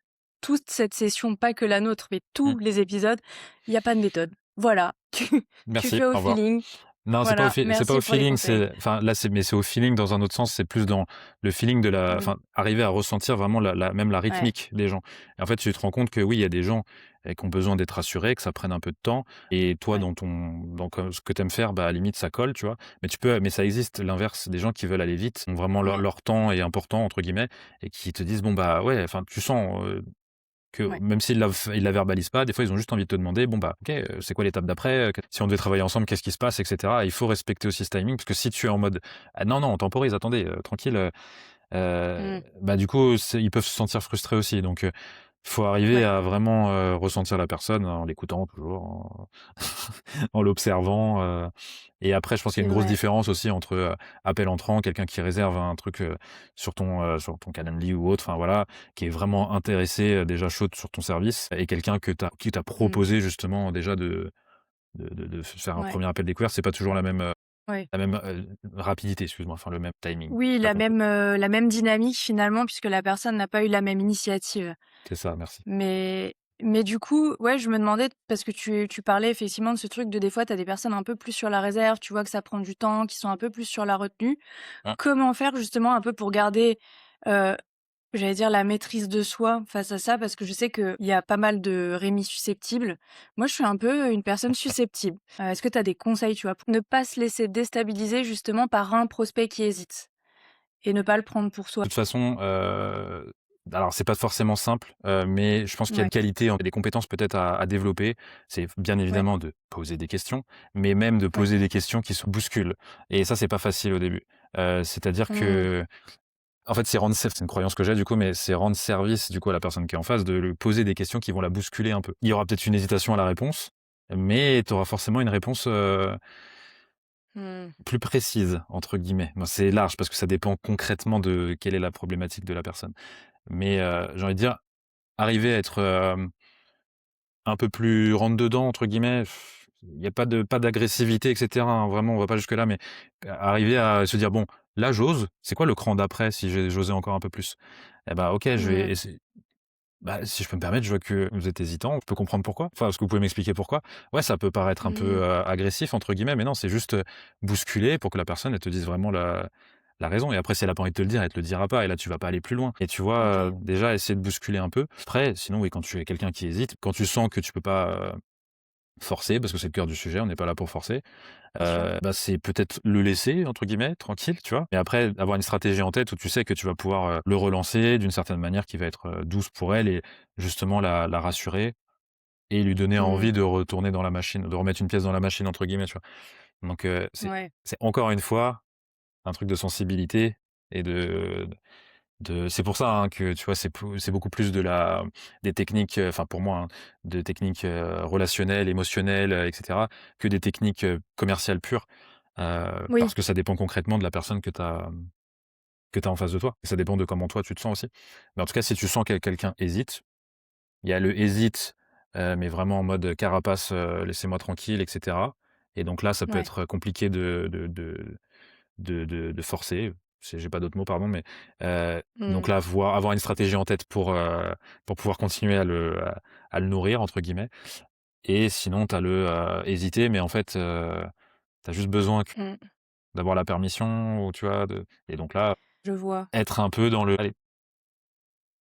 toute cette session, pas que la nôtre, mais Mmh. tous les épisodes. Il y a pas de méthode. Voilà, tu Merci, fais au au revoir. feeling. Non, Voilà, c'est pas au merci pour les feeling, conseils. c'est au feeling dans un autre sens, c'est plus dans le feeling de la Mmh. enfin, arriver à ressentir vraiment même la Ouais, rythmique des gens. Et en fait, tu te rends compte que oui, il y a des gens, qui ont besoin d'être rassurés, que ça prenne un peu de temps et toi ouais, dans ce que tu aimes faire, bah, à la limite ça colle, tu vois? Mais ça existe l'inverse, des gens qui veulent aller vite, ont vraiment ouais, leur temps est «important» entre guillemets et qui te disent: «Bon, bah, ouais», enfin, tu sens, que ouais. même ils la verbalisent pas, des fois, ils ont juste envie de te demander: «Bon, bah, OK, c'est quoi l'étape d'après? Si on devait travailler ensemble, qu'est-ce qui se passe?» et cetera. Et il faut respecter aussi ce timing parce que si tu es en mode: «Ah non, non, on temporise, attendez, tranquille», Mmh. bah, du coup, ils peuvent se sentir frustrés aussi donc Faut arriver Ouais. à vraiment, ressentir la personne en l'écoutant toujours, en l'observant, et après je pense qu'il y a C'est une grosse vrai. différence aussi entre, appel entrant, quelqu'un qui réserve un truc, sur ton Calendly ou autre, enfin voilà, qui est vraiment intéressé, déjà chaud sur ton service et quelqu'un qui t'a Mmh. proposé justement déjà de faire un Ouais. premier appel découvert. C'est pas toujours Ouais. la même, rapidité, excuse-moi, enfin le même timing. Oui, Tu as compris. la même dynamique finalement puisque la personne n'a pas eu la même initiative. C'est ça, merci. Mais du coup, ouais, je me demandais parce que tu parlais effectivement de ce truc de des fois, tu as des personnes un peu plus sur la réserve, tu vois que ça prend du temps, qui sont un peu plus sur la retenue. Mmh. Comment faire justement un peu pour garder, heu, j'allais dire la maîtrise de soi face à ça? Parce que je sais qu'il y a pas mal de Rémi susceptibles. Moi, je suis un peu une personne susceptible. Est-ce que tu as des conseils, tu vois, pour ne pas se laisser déstabiliser justement par un prospect qui hésite et ne pas le prendre pour soi? De toute façon, alors c'est pas forcément simple, mais je pense qu'il y a Ouais, une qualité, des compétences peut-être à développer. C'est bien ouais, évidemment de poser des questions, mais même de ouais. poser des questions qui se bousculent et ça, c'est pas facile au début. C'est-à-dire Mmh. que en fait, c'est une croyance que j'ai du coup, mais c'est rendre service du coup à la personne qui est en face, de lui poser des questions qui vont la bousculer un peu. Il y aura peut-être une hésitation à la réponse, mais tu auras forcément une réponse, Mmh. plus «précise» entre guillemets. Bon, c'est large parce que ça dépend concrètement de quelle est la problématique de la personne. Mais, j'ai envie de dire, arriver à être, un peu plus «rentre dedans» entre guillemets, il y a pas d'agressivité et cetera, hein, vraiment on va pas jusque là, mais arriver à se dire: «Bon, là j'ose, c'est quoi le cran d'après si j'ai j'osais encore un peu plus?» Et bah, OK, je vais Mmh. essayer. Bah, si je peux me permettre, je vois que vous êtes hésitant, je peux comprendre pourquoi. Enfin, est-ce que vous pouvez m'expliquer pourquoi? Ouais, ça peut paraître un peu, Mmh. «agressif» entre guillemets, mais non, c'est juste, bousculer pour que la personne, elle te dise vraiment la raison et après si elle a pas envie de te le dire, elle te le dira pas et là, tu vas pas aller plus loin et tu vois, OK. déjà essayer de bousculer un peu. Après, sinon oui, quand tu es quelqu'un qui hésite, quand tu sens que tu peux pas, forcer parce que c'est le cœur du sujet, on n'est pas là pour forcer, Bien sûr. bah, c'est peut-être «le laisser» entre guillemets, tranquille, tu vois? Et après avoir une stratégie en tête où tu sais que tu vas pouvoir, le relancer d'une certaine manière qui va être, douce pour elle et justement la rassurer et lui donner Mmh. envie de retourner dans la machine, de «remettre une pièce dans la machine» entre guillemets, tu vois? Donc Ouais. c'est encore une fois un truc de sensibilité et c'est pour ça, hein, que tu vois, c'est beaucoup plus des techniques, enfin pour moi, hein, de techniques, relationnelles, émotionnelles, et cetera, que des techniques, commerciales pures, Oui. parce que ça dépend concrètement de la personne que tu as en face de toi et ça dépend de comment toi tu te sens aussi. Mais en tout cas, si tu sens que quelqu'un hésite, il y a le hésite, mais vraiment en mode carapace, «Laissez-moi tranquille» et cetera et donc là, ça peut Ouais. être compliqué de forcer, j'ai pas d'autres mots, pardon, mais donc Mmh. là, avoir une stratégie en tête pour pouvoir continuer à le «nourrir» entre guillemets et sinon tu as hésiter, mais en fait, tu as juste besoin Mmh. d'avoir la permission ou tu vois, et donc là, Je vois. être un peu dans le «allez».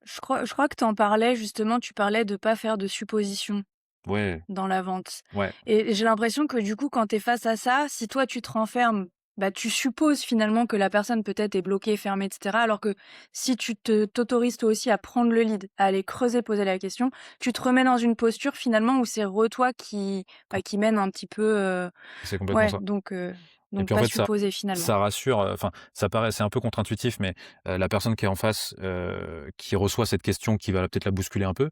Je crois que tu en parlais justement, tu parlais de pas faire de suppositions Ouais, dans la vente ouais, et j'ai l'impression que du coup, quand tu es face à ça, si toi tu te renfermes, bah, tu supposes finalement que la personne peut-être est bloquée, fermée et cetera. Alors que si tu t'autorises toi aussi à prendre le lead, à aller creuser, poser la question, tu te remets dans une posture finalement où c'est toi qui, bah, qui mène un petit peu, c'est complètement ouais, ça. Et donc puis en pas fait, supposer finalement. ça rassure, enfin, ça paraît c'est un peu contre-intuitif, mais la personne qui est en face, qui reçoit cette question qui va peut-être la bousculer un peu,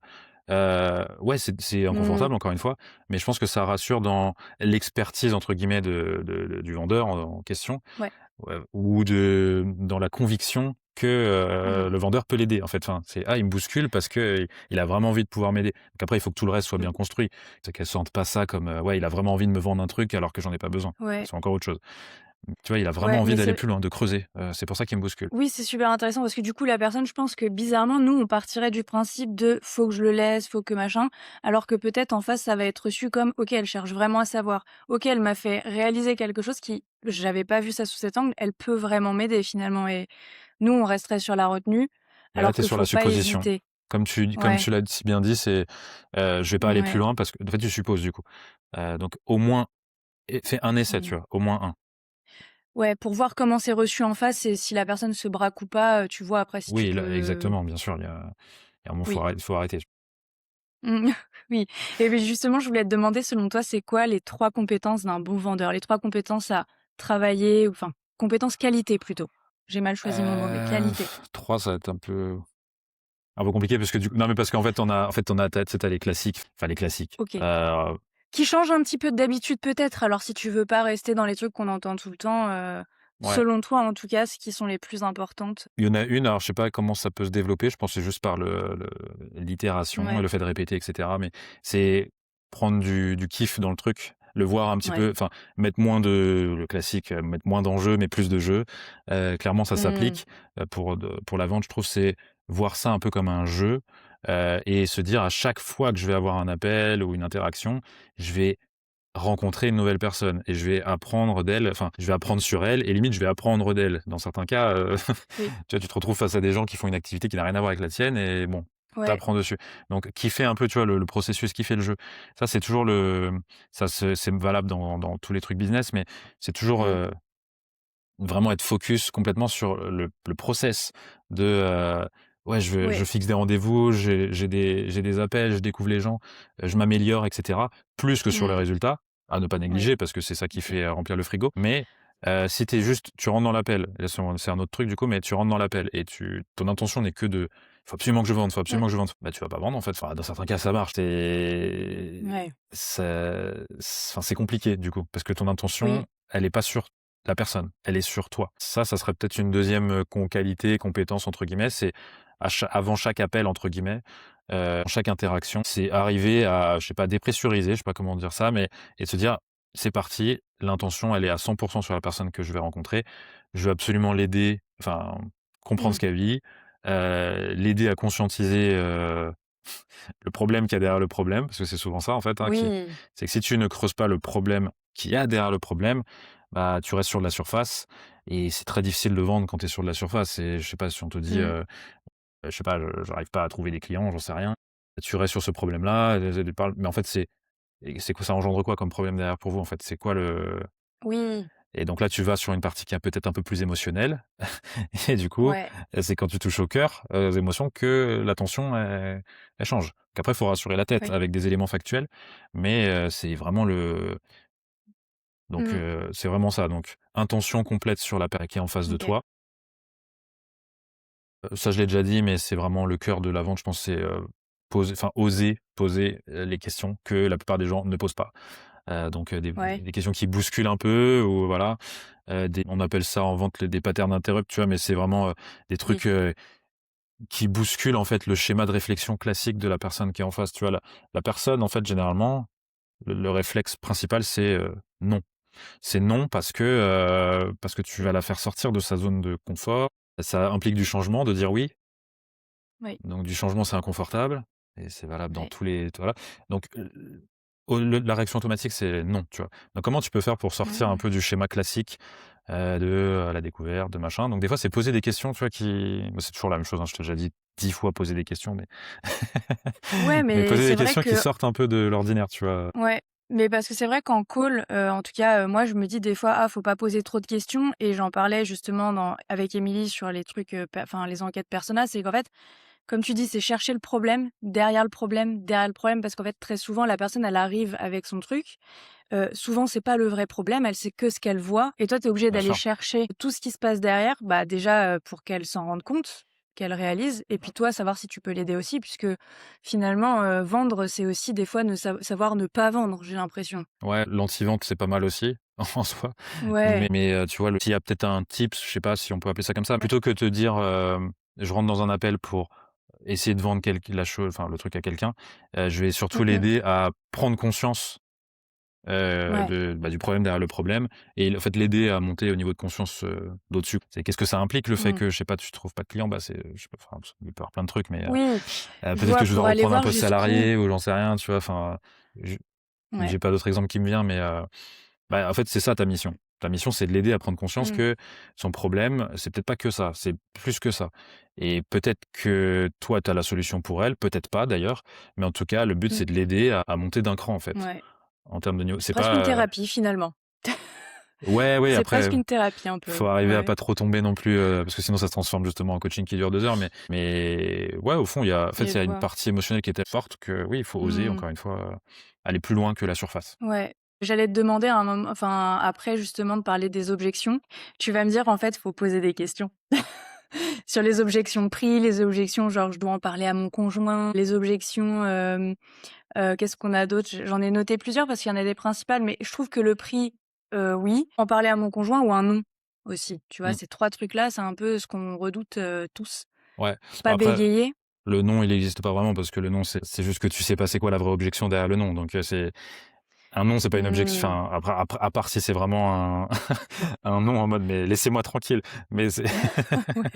ouais, c'est Mmh. inconfortable encore une fois, mais je pense que ça rassure dans «l'expertise» entre guillemets du vendeur en question. Ouais. Ouais, ou dans la conviction que, Mmh. le vendeur peut l'aider, en fait. Enfin, c'est: «Ah, il me bouscule parce que il a vraiment envie de pouvoir m'aider». Donc après, il faut que tout le reste soit Mmh. bien construit. C'est qu'elle sente pas ça comme, ouais, il a vraiment envie de me vendre un truc alors que j'en ai pas besoin. Ouais. C'est encore autre chose. Tu vois, il a vraiment Ouais, envie mais d'aller c'est plus loin, de creuser, c'est pour ça qu'il me bouscule. oui, c'est super intéressant parce que du coup, la personne, je pense que bizarrement, nous, on partirait du principe de faut que je le laisse, faut que machin, alors que peut-être en face, ça va être reçu comme ok, elle cherche vraiment à savoir. Ok, elle m'a fait réaliser quelque chose qui, j'avais pas vu ça sous cet angle, elle peut vraiment m'aider finalement. Et nous, on resterait sur la retenue, Et là, alors tu es que sur la faut pas supposition. hésiter. Comme Ouais, tu l'as si bien dit, c'est, je vais pas aller plus ouais. loin parce que en fait, tu supposes du coup. Donc au moins fais un essai, tu Mm. vois? Au moins un. Ouais, pour voir comment c'est reçu en face et si la personne se braque ou pas, tu vois après si tu Oui, là peux. exactement, bien sûr, il y a un moment, Oui. faut arrêter. Mmh. Oui et beh, justement, je voulais te demander, selon toi, c'est quoi les 3 compétences d'un bon vendeur? Les 3 compétences à travailler ou enfin, compétences qualité plutôt. J'ai mal choisi mon mot, mais qualité. 3 ça va être un peu un peu compliqué parce que du coup non, mais parce qu'en fait, on a tu sais, les classiques, enfin les classiques, OK. Qui change un petit peu d'habitude peut-être, alors si tu veux pas rester dans les trucs qu'on entend tout le temps, ouais. selon toi en tout cas, ce qui sont les plus importantes? Il y en a une, alors je sais pas comment ça peut se développer, je pense que c'est juste par l'itération et Ouais, le fait de répéter et cetera, mais c'est prendre du kiff dans le truc, le voir un petit ouais. peu, enfin, mettre moins de le classique, mettre moins d'enjeux, mais plus de jeu. Clairement ça Mmh. s'applique, pour la vente, je trouve, c'est voir ça un peu comme un jeu, et se dire à chaque fois que je vais avoir un appel ou une interaction, je vais rencontrer une nouvelle personne et je vais apprendre d'elle, enfin, je vais apprendre sur elle et limite je vais apprendre d'elle. Dans certains cas, Oui. tu vois, tu te retrouves face à des gens qui font une activité qui n'a rien à voir avec la tienne et bon, Ouais. t'apprends dessus. Donc kiffer un peu, tu vois, le processus, kiffer le jeu. Ça, c'est toujours c'est valable dans tous les trucs business, mais c'est toujours, Mmh. vraiment être focus complètement sur le process de, ouais, je Ouais. fixe des rendez-vous, j'ai des appels, je découvre les gens, je m'améliore et cetera, plus que sur le Mmh. résultat, à ne pas Ouais. négliger parce que c'est ça qui OK. fait, remplir le frigo. Mais, si tu rentres dans l'appel, là c'est un autre truc du coup, mais tu rentres dans l'appel et ton intention n'est que de: «Faut absolument que je vende, faut Mmh. absolument que je vende». Bah, tu vas pas vendre en fait, enfin dans certains cas ça marche, Ouais. enfin c'est compliqué du coup, parce que ton intention, Oui. elle est pas sur la personne, elle est sur toi. Ça serait peut-être une deuxième qualité, «compétence» entre guillemets, c'est avant chaque appel entre guillemets, chaque interaction, c'est arriver à, je sais pas, dépressuriser, je sais pas comment dire ça, mais et de se dire: «C'est parti, l'intention elle est à 100 sur la personne que je vais rencontrer. Je veux absolument l'aider, enfin, comprendre Mmh. ce qu'elle vit, l'aider à conscientiser, le problème qu'il y a derrière le problème», parce que c'est souvent ça en fait, hein, Oui. c'est que si tu ne creuses pas le problème qu'il y a derrière le problème, bah, tu restes sur de la surface et c'est très difficile de vendre quand tu es sur de la surface et je sais pas si on te dit, Mmh. je sais pas, j'arrive pas à trouver des clients, j'en sais rien. Tu restes sur ce problème-là, mais en fait c'est quoi, ça engendre quoi comme problème derrière pour vous en fait? C'est quoi le Oui. et donc là tu vas sur une partie qui est peut-être un peu plus émotionnelle et du coup, Ouais. c'est quand tu touches au cœur, aux émotions que l'attention elle change. Qu'après il faut rassurer la tête Oui. avec des éléments factuels, mais c'est vraiment Mmh. c'est vraiment ça, donc intention complète sur la personne qui est en face de OK. toi. Ça je l'ai déjà dit, mais c'est vraiment le cœur de la vente, je pense, c'est, oser poser, les questions que la plupart des gens ne posent pas. Donc Ouais. des questions qui bousculent un peu ou voilà, on appelle ça en vente des patterns interrupt, tu vois? Mais c'est vraiment, des Oui. trucs, qui bousculent en fait le schéma de réflexion classique de la personne qui est en face, tu vois? La personne en fait généralement, le réflexe principal c'est, non. C'est non parce que tu vas la faire sortir de sa zone de confort. Ça implique du changement, de dire oui. Oui. Donc du changement, c'est inconfortable et c'est valable dans Ouais. tous les voilà. Donc la réaction automatique, c'est non, tu vois? Donc comment tu peux faire pour sortir un Mmh. peu du schéma classique, de, la découverte, de machin? Donc des fois, c'est poser des questions, tu vois, c'est toujours la même chose, hein, je t'ai déjà dit 10 fois poser des questions, mais Ouais, mais mais poser c'est des vrai questions qui que sortent un peu de l'ordinaire, tu vois? ouais, mais parce que c'est vrai qu'en call, en tout cas, moi je me dis des fois: «Ah, faut pas poser trop de questions» et j'en parlais justement avec Émilie sur les trucs, enfin les enquêtes persona. C'est qu'en fait, comme tu dis, c'est chercher le problème, derrière le problème, derrière le problème parce qu'en fait, très souvent, la personne, elle arrive avec son truc. Souvent, c'est pas le vrai problème, elle sait que ce qu'elle voit et toi, tu es obligé Bien d'aller sûr. chercher tout ce qui se passe derrière, bah, déjà, pour qu'elle s'en rende compte, qu'elle réalise et puis toi, savoir si tu peux l'aider aussi puisque finalement, vendre, c'est aussi des fois ne savoir ne pas vendre, j'ai l'impression. Ouais, l'anti-vente, c'est pas mal aussi, en soi. Ouais, Tu vois, s'il y a peut-être un tips, je sais pas si on peut appeler ça comme ça, ouais. plutôt que de te dire, je rentre dans un appel pour essayer de vendre la chose, enfin le truc à quelqu'un, je vais surtout Mmh mh. l'aider à prendre conscience, Ouais. du problème derrière le problème et en fait l'aider à monter au niveau de conscience, d'au-dessus. C'est qu'est-ce que ça implique le fait Mmh. que, je sais pas, tu trouves pas de clients? Bah, je sais pas, enfin, il peut y avoir plein de trucs, mais Oui, je peut-être vois, que je dois pour aller reprendre un voir poste jusqu'où salarié ou j'en sais rien, tu vois? Enfin, ouais. j'ai pas d'autres exemples qui me vient, mais bah, en fait, c'est ça ta mission. Ta mission, c'est de l'aider à prendre conscience Mmh. que son problème, c'est peut-être pas que ça, c'est plus que ça. Et peut-être que toi, tu as la solution pour elle, peut-être pas d'ailleurs, mais en tout cas, le but, Mmh. c'est de l'aider à monter d'un cran, en fait, Ouais. en termes de niveau. C'est Presque une pas, thérapie finalement. ouais, oui, C'est après, presque une thérapie un peu, faut arriver à ouais. pas trop tomber non plus, parce que sinon ça se transforme justement en coaching qui dure 2 heures, mais ouais, au fond, en fait, Et il y je a une vois. partie émotionnelle qui est telle forte que oui, il faut oser, Mmh. encore une fois, aller plus loin que la surface. Ouais. J'allais te demander à un enfin, après justement de parler des objections, tu vas me dire en fait, faut poser des questions. Sur les objections de prix, les objections genre je dois en parler à mon conjoint, les objections, qu'est-ce qu'on a d'autre? J'en ai noté plusieurs parce qu'il y en a des principales, mais je trouve que le prix, oui, en parler à mon conjoint ou un non aussi, tu vois? Mmh. Ces 3 trucs-là, c'est un peu ce qu'on redoute, tous. Ouais. Bon Pas après, bégayer. le non, il existe pas vraiment parce que le non, c'est juste que tu sais pas c'est quoi la vraie objection derrière le non. Donc, c'est un non, c'est pas une objection. Mmh. Enfin, après à part si c'est vraiment un un non en mode: «Mais laissez-moi tranquille», mais c'est Ouais,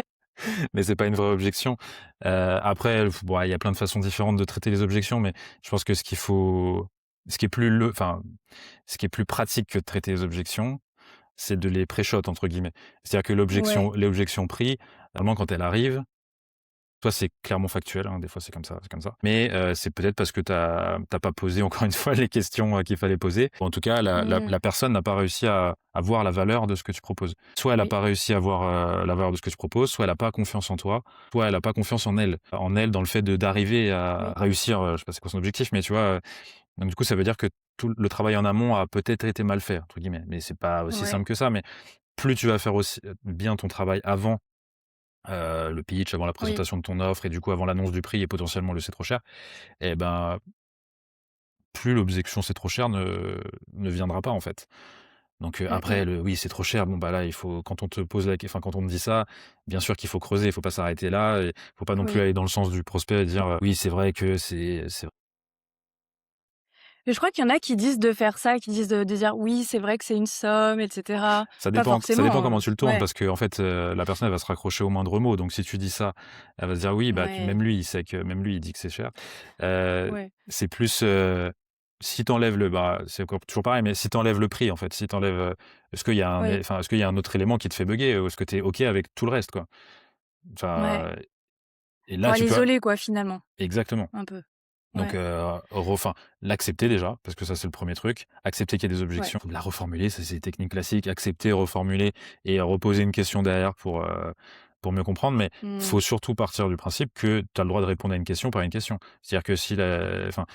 mais c'est pas une vraie objection. Après, bon, il y a plein de façons différentes de traiter les objections, mais je pense que ce qui est plus ce qui est plus pratique que de traiter les objections, c'est de les «pré-shot» entre guillemets. C'est-à-dire que ouais, l'objection prix, normalement quand elle arrive, soit c'est clairement factuel, hein, des fois c'est comme ça, c'est comme ça. Mais, c'est peut-être parce que tu as pas posé encore une fois les questions, qu'il fallait poser. Ou en tout cas, mmh, la personne n'a pas réussi à voir la valeur de ce que tu proposes. Soit elle a oui, pas réussi à voir, la valeur de ce que tu proposes, soit elle a pas confiance en toi, soit elle a pas confiance en elle. En elle, dans le fait d'arriver à oui, réussir, je sais pas c'est quoi son objectif, mais tu vois? Donc du coup, ça veut dire que tout le travail en amont a peut-être été «mal fait» entre guillemets. Mais c'est pas aussi ouais, simple que ça. Mais plus tu vas faire aussi bien ton travail avant le pitch, avant la oui, présentation de ton offre et du coup avant l'annonce du prix et potentiellement le «c'est trop cher» et ben, plus l'objection «c'est trop cher» ne viendra pas en fait. Donc mmh mh, après le «oui, c'est trop cher», bon bah là, il faut quand on te pose la ques enfin quand on te dit ça, bien sûr qu'il faut creuser, il faut pas s'arrêter là et il faut pas non plus oui. aller dans le sens du prospect et dire, «Oui, c'est vrai que c'est». Mais je crois qu'il y en a qui disent de faire ça, qui disent de dire: «Oui, c'est vrai que c'est une somme» et cetera. Pas Ça dépend forcément, comment hein. tu le tournes Ouais, parce qu'en fait, la personne elle va se raccrocher au moindre mot. Donc si tu dis ça, elle va se dire: «Oui, bah, ouais, même lui, il sait que même lui, il dit que c'est cher». ouais, C'est plus, si tu enlèves c'est encore toujours pareil, mais si tu enlèves le prix en fait, si tu enlèves, est-ce qu'il y a oui, est-ce qu'il y a un autre élément qui te fait bugger ou est-ce que tu es OK avec tout le reste quoi? ouais. Enfin et là Pour tu peux l'isoler quoi, finalement, exactement. un peu. Donc, Ouais, l'accepter déjà, parce que ça, c'est le premier truc. Accepter qu'il y a des ouais. objections, la reformuler, ça, c'est des techniques classiques. Accepter, reformuler et reposer une question derrière pour mieux comprendre. Mais Mmh. faut surtout partir du principe que tu as le droit de répondre à une question par une question. C'est-à-dire que si la enfin,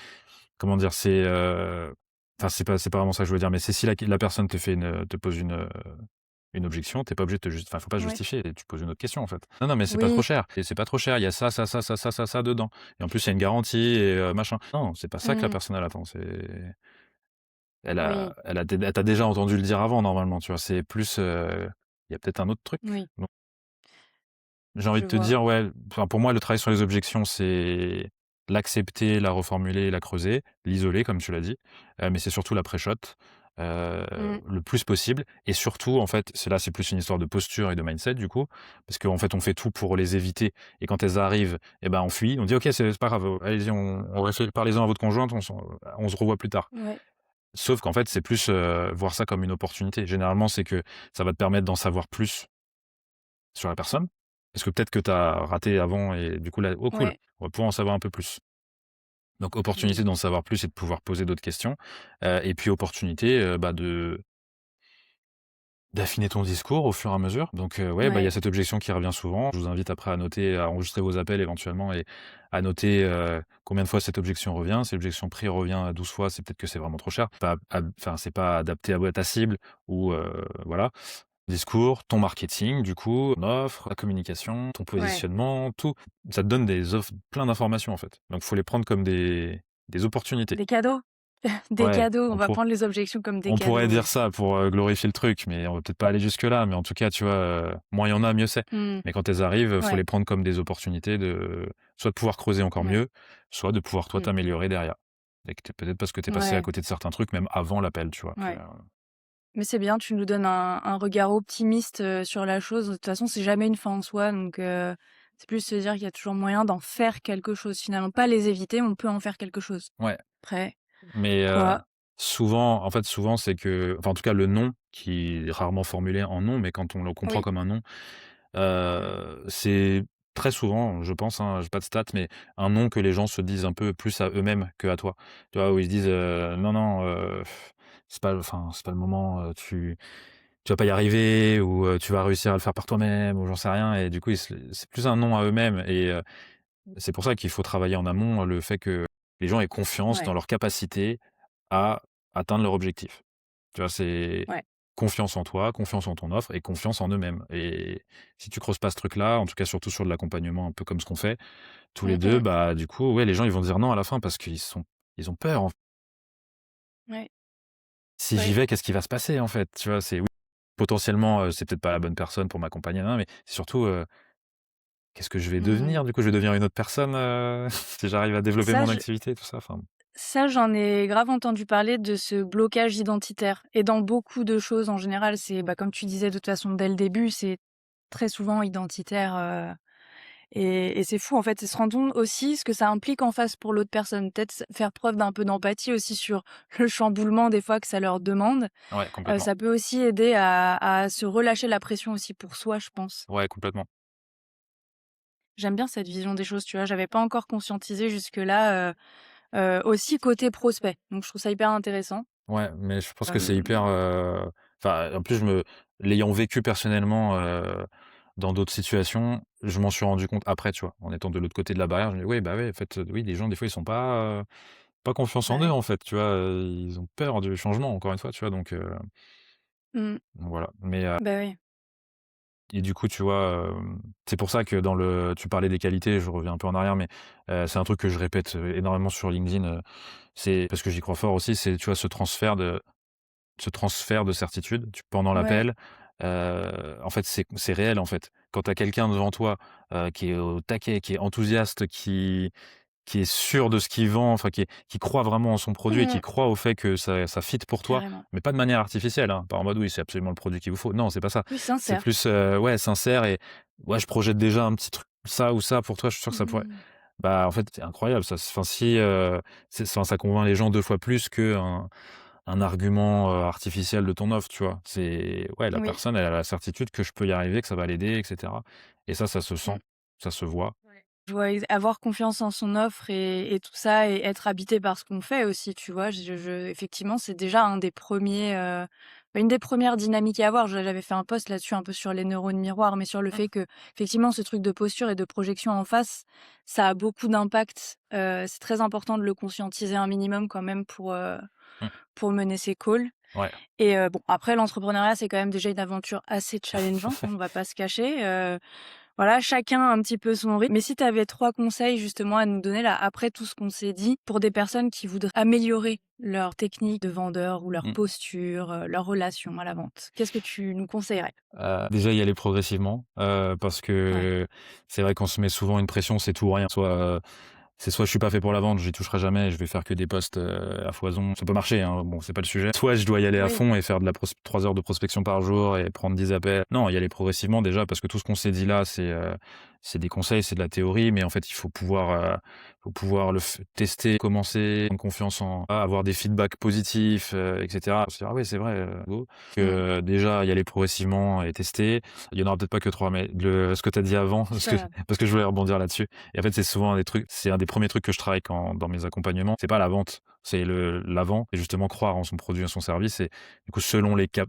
comment dire? C'est pas vraiment ça que je veux dire, mais c'est si la personne te pose une objection, tu es pas obligé de faut pas Ouais. justifier, tu poses une autre question, en fait. «Non, non, mais c'est pas trop Oui. cher et c'est pas trop cher, il y a ça, ça, ça, ça, ça, ça, ça dedans et en plus, il y a une garantie et machin». Non, c'est pas ça que la Mmh. personne elle attend, Oui, elle t'a déjà entendu le dire avant normalement, tu vois? C'est plus, il y a peut-être un autre truc. oui, Donc j'ai envie je de te vois. dire, ouais, enfin, pour moi, le travail sur les objections, c'est l'accepter, la reformuler, la creuser, l'isoler comme tu l'as dit, mais c'est surtout la pré-shot, heu, Mmh. le plus possible et surtout, en fait, c'est plus une histoire de posture et de mindset du coup, parce qu'en fait, on fait tout pour les éviter et quand elles arrivent et ben, on fuit, on dit: «OK, c'est pas grave, allez-y, on réfé parlez-en à votre conjointe, on se revoit plus tard». Ouais, Sauf qu'en fait, c'est plus, voir ça comme une opportunité. Généralement, c'est que ça va te permettre d'en savoir plus sur la personne? Parce que peut-être que tu as raté avant et du coup là: «Oh cool, ouais. on va pouvoir en savoir un peu plus». Donc opportunité Mmh. d'en savoir plus et de pouvoir poser d'autres questions, et puis opportunité, de d'affiner ton discours au fur et à mesure. Donc ouais, bah, il y a Ouais, cette objection qui revient souvent. Je vous invite après à noter, à enregistrer vos appels éventuellement et à noter, combien de fois cette objection revient. Si l'objection prix revient 12 fois, c'est peut-être que c'est vraiment trop cher. C'est pas adapté à ta cible ou voilà. Discours, ton marketing du coup, ton offre, la communication, ton ouais. positionnement, tout. Ça te donne des offres plein d'informations en fait. Donc faut les prendre comme des opportunités. Des cadeaux? Des Ouais, cadeaux, on va prendre les objections comme des on pourrait cadeaux, dire ouais. ça pour, glorifier le truc, mais on va peut-être pas aller jusque là, mais en tout cas, tu vois, moins il y en a, mieux c'est. Mmh. Mais quand elles arrivent, faut Ouais, les prendre comme des opportunités de soit de pouvoir creuser encore ouais. mieux, soit de pouvoir toi Mmh. t'améliorer derrière. Et que peut-être parce que tu es passé à Ouais, côté de certains trucs même avant l'appel, tu vois? ouais. Mais c'est bien, tu nous donnes un regard optimiste, sur la chose. De toute façon, c'est jamais une fin en soi, donc c'est plus se dire qu'il y a toujours moyen d'en faire quelque chose finalement. Pas les éviter, on peut en faire quelque chose. Ouais. Après, Mais quoi? souvent, c'est que en tout cas, le non, qui est rarement formulé en non, mais quand on le comprend Oui, comme un non, c'est très souvent, je pense, hein, j'ai pas de stats, mais un non que les gens se disent un peu plus à eux-mêmes qu'à toi. Tu vois? Où ils se disent, «Non, non, c'est pas le moment, tu vas pas y arriver» ou, «Tu vas réussir à le faire par toi-même» ou j'en sais rien et du coup, c'est plus un non à eux-mêmes et c'est pour ça qu'il faut travailler en amont, le fait que les gens aient confiance dans ouais, leur capacité à atteindre leur objectif. Tu vois? C'est ouais. confiance en toi, confiance en ton offre et confiance en eux-mêmes. Et si tu creuses pas ce truc-là, en tout cas surtout sur de l'accompagnement un peu comme ce qu'on fait tous les Mmh 2, mh. bah, du coup, ouais, les gens ils vont dire non à la fin parce ils ont peur en Ouais, si j'y ouais. vais, qu'est-ce qui va se passer en fait? Tu vois? C'est oui, potentiellement, c'est peut-être pas la bonne personne pour m'accompagner, nin, mais c'est surtout, qu'est-ce que je vais Mmh. devenir du coup? Je vais devenir une autre personne, si j'arrive à développer Ça, mon je activité tout ça, enfin Ça, j'en ai grave entendu parler de ce blocage identitaire et dans beaucoup de choses en général, c'est, bah, comme tu disais de toute façon dès le début, c'est très souvent identitaire, et c'est fou en fait, c'est se rendre compte aussi ce que ça implique en face pour l'autre personne. Peut-être faire preuve d'un peu d'empathie aussi sur le chamboulement des fois que ça leur demande. ouais, complètement. Ça peut aussi aider à se relâcher la pression aussi pour soi, je pense. Ouais, complètement. J'aime bien cette vision des choses, tu vois? J'avais pas encore conscientisé jusque-là, aussi côté prospect, donc je trouve ça hyper intéressant. Ouais, mais je pense que c'est hyper, Hem, enfin, en plus, l'ayant vécu personnellement, dans d'autres situations, je m'en suis rendu compte après, tu vois? En étant de l'autre côté de la barrière, je me dis: «Oui, bah, ouais, en fait, oui, les gens, des fois, ils sont pas confiance Bah, en eux, ouais. en fait», tu vois? Ils ont peur du changement, encore une fois, tu vois? Mmh. Donc voilà. Mais Bah, oui. et du coup, tu vois, c'est pour ça que dans le tu parlais des qualités, je reviens un peu en arrière, mais c'est un truc que je répète, énormément sur LinkedIn, c'est parce que j'y crois fort aussi, c'est, tu vois, ce transfert de certitude, pendant Ouais. l'appel, en fait, c'est réel, en fait. Quand tu as quelqu'un devant toi, qui est au taquet, qui est enthousiaste, qui est sûr de ce qu'il vend, enfin qui croit vraiment en son produit et qui Mmh. croit au fait que ça fit pour toi, Carrément. mais pas de manière artificielle, hein, pas en mode: «Oui, c'est absolument le produit qu'il vous faut». Non, c'est pas ça. Oui, C'est sincère. plus, ouais, sincère et ouais, je projette déjà un petit truc, ça ou ça pour toi, je suis sûr que ça pourrait Mmh. bah, en fait, c'est incroyable ça. Enfin si, ça convainc les gens 2 fois plus qu'un argument, artificiel de ton offre, tu vois? C'est ouais, la Oui. personne, elle a la certitude que je peux y arriver, que ça va l'aider et cetera et ça se Mmh. sent, ça se voit. Ouais. Je vois avoir confiance en son offre et tout ça et être habité par ce qu'on fait aussi, tu vois? Je effectivement, c'est déjà un des premiers, une des premières dynamiques à avoir. J'avais fait un post là-dessus un peu sur les neurones miroirs, mais sur le fait que effectivement, ce truc de posture et de projection en face, ça a beaucoup d'impact. C'est très important de le conscientiser un minimum quand même Mmh. pour mener ses calls. Ouais. Et bon, après l'entrepreneuriat, c'est quand même déjà une aventure assez challengeante, hein, on va pas se cacher, voilà, chacun a un petit peu son rythme. Mais si tu avais 3 conseils justement à nous donner là, après tout ce qu'on s'est dit, pour des personnes qui voudraient améliorer leur technique de vendeur ou leur Mmh. posture, leur relation à la vente, qu'est-ce que tu nous conseillerais? Déjà y aller progressivement, parce Ouais. que c'est vrai qu'on se met souvent une pression, c'est tout ou rien. Soit je suis pas fait pour la vente, j'y toucherai jamais, je vais faire que des postes, à foison. Ça peut marcher, hein, bon, c'est pas le sujet. Soit je dois y aller à Oui, fond et faire de la 3 heures de prospection par jour et prendre 10 appels. Non, y aller progressivement déjà parce que tout ce qu'on s'est dit là, c'est des conseils, c'est de la théorie, mais en fait, il faut pouvoir tester, commencer, prendre confiance en avoir des feedbacks positifs, et cetera. Se dire: «Ah ouais, c'est vrai, go». mmh, Déjà y aller progressivement et tester. Il y en aura peut-être pas que 3, mais ce que tu as dit avant, ça parce que je voulais rebondir là-dessus. Et en fait, c'est un des premiers trucs que je travaille dans mes accompagnements. C'est pas la vente, c'est l'avant et justement croire en son produit, en son service et du coup, selon les cas,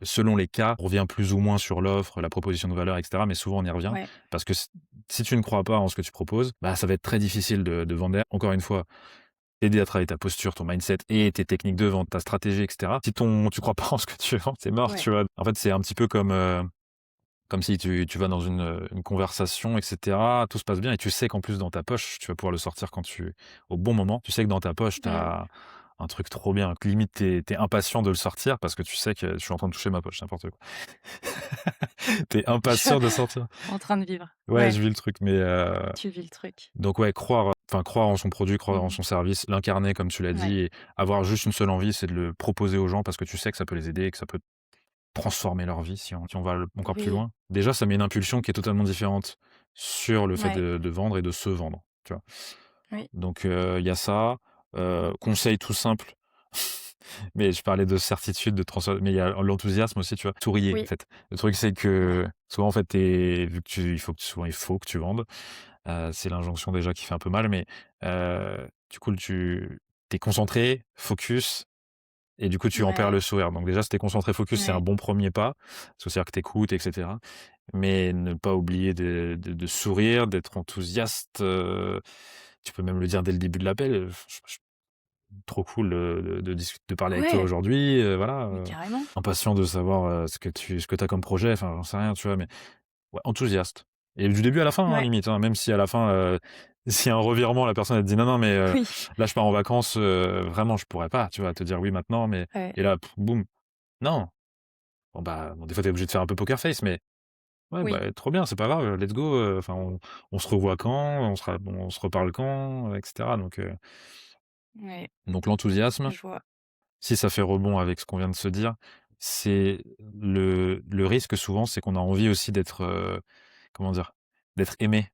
on revient plus ou moins sur l'offre, la proposition de valeur et cetera, mais souvent on y revient ouais, parce que si tu ne crois pas en ce que tu proposes, bah, ça va être très difficile de vendre derrière. Encore une fois, t'aider à travailler ta posture, ton mindset et tes techniques de vente, ta stratégie et cetera. Si tu crois pas en ce que tu vends, c'est mort, ouais, tu vois? En fait, c'est un petit peu comme si tu vas dans une conversation et cetera, tout se passe bien et tu sais qu'en plus dans ta poche, tu vas pouvoir le sortir au bon moment. Tu sais que dans ta poche, tu mmh. as un truc trop bien, que limite tu es impatient de le sortir parce que tu sais que je suis en train de toucher ma poche, n'importe quoi. Tu es impatient de sortir. En train de vivre. Ouais, Ouais, je vis le truc, mais tu vis le truc. donc ouais, croire en son produit, croire en Mmh. son service, l'incarner comme tu l'as Ouais, dit et avoir juste une seule envie, c'est de le proposer aux gens parce que tu sais que ça peut les aider et que ça peut transformer leur vie si on va encore plus oui, loin. Déjà, ça met une impulsion qui est totalement différente sur le fait ouais, de vendre et de se vendre, tu vois? oui, Donc il y a ça, conseil tout simple, mais je parlais de certitude, mais il y a l'enthousiasme aussi, tu vois? Souriez, en oui, fait. Le truc, c'est ouais, que souvent, en fait, vu que il faut que tu vendes, c'est l'injonction déjà qui fait un peu mal, mais du coup, tu es concentré, focus et du coup, tu en perds ouais, le sourire. Donc déjà, si tu concentré, focus, c'est un ouais. bon premier pas. C'est-à-dire que tu écoutes et cetera. Mais ne pas oublier de sourire, d'être enthousiaste, tu peux même le dire dès le début de l'appel, trop cool, de parler avec toi Ouais, aujourd'hui, voilà, mais carrément. impatient de savoir, ce que tu as comme projet, enfin, j'en sais rien, tu vois? Mais ouais, enthousiaste et du début à la fin, hein, Ouais, limite, hein, même si à la fin, s'il y a un revirement, la personne elle te dit: «Non, non, mais oui, là je pars en vacances, vraiment je pourrais pas», tu vois? Te dire: «Oui maintenant», mais ouais, et là, boum, non. Bon bah, bon des fois tu es obligé de faire un peu poker face, mais ouais, oui, bah, trop bien, c'est pas grave, let's go, enfin on se revoit quand? On se reparle quand? Et cetera ouais, donc l'enthousiasme, je vois. si ça fait rebond avec ce qu'on vient de se dire, c'est le risque souvent, c'est qu'on a envie aussi d'être, comment dire? D'être aimé.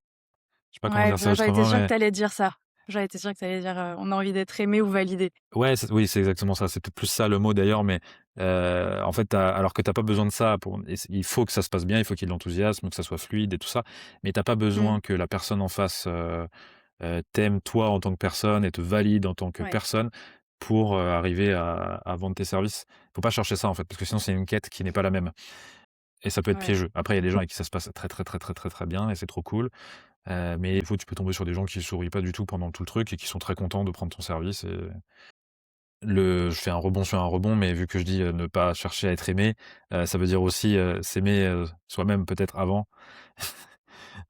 Je sais pas comment Ouais, dire ça j'aurais été autrement, sûre que mais tu allais dire ça. J'aurais été sûre que tu allais dire, on a envie d'être aimé ou validé. ouais, oui, c'est exactement ça. C'est peut-être plus ça le mot d'ailleurs, mais en fait, alors que tu pas besoin de ça pour et il faut que ça se passe bien, il faut qu'il y ait de l'enthousiasme, que ça soit fluide et tout ça, mais t'as pas Mmh. besoin que la personne en face, t'aime toi en tant que personne et te valide en tant que Ouais, personne pour, arriver à vendre tes services. Faut pas chercher ça en fait, parce que sinon c'est une quête qui n'est pas la même et ça peut être ouais. piégeux. Après, il y a des gens avec qui ça se passe très, très, très, très, très, très bien et c'est trop cool, mais des fois, tu peux tomber sur des gens qui sourient pas du tout pendant tout le truc et qui sont très contents de prendre ton service et je fais un rebond sur un rebond, mais vu que je dis, ne pas chercher à être aimé, ça veut dire aussi, s'aimer, soi-même peut-être avant.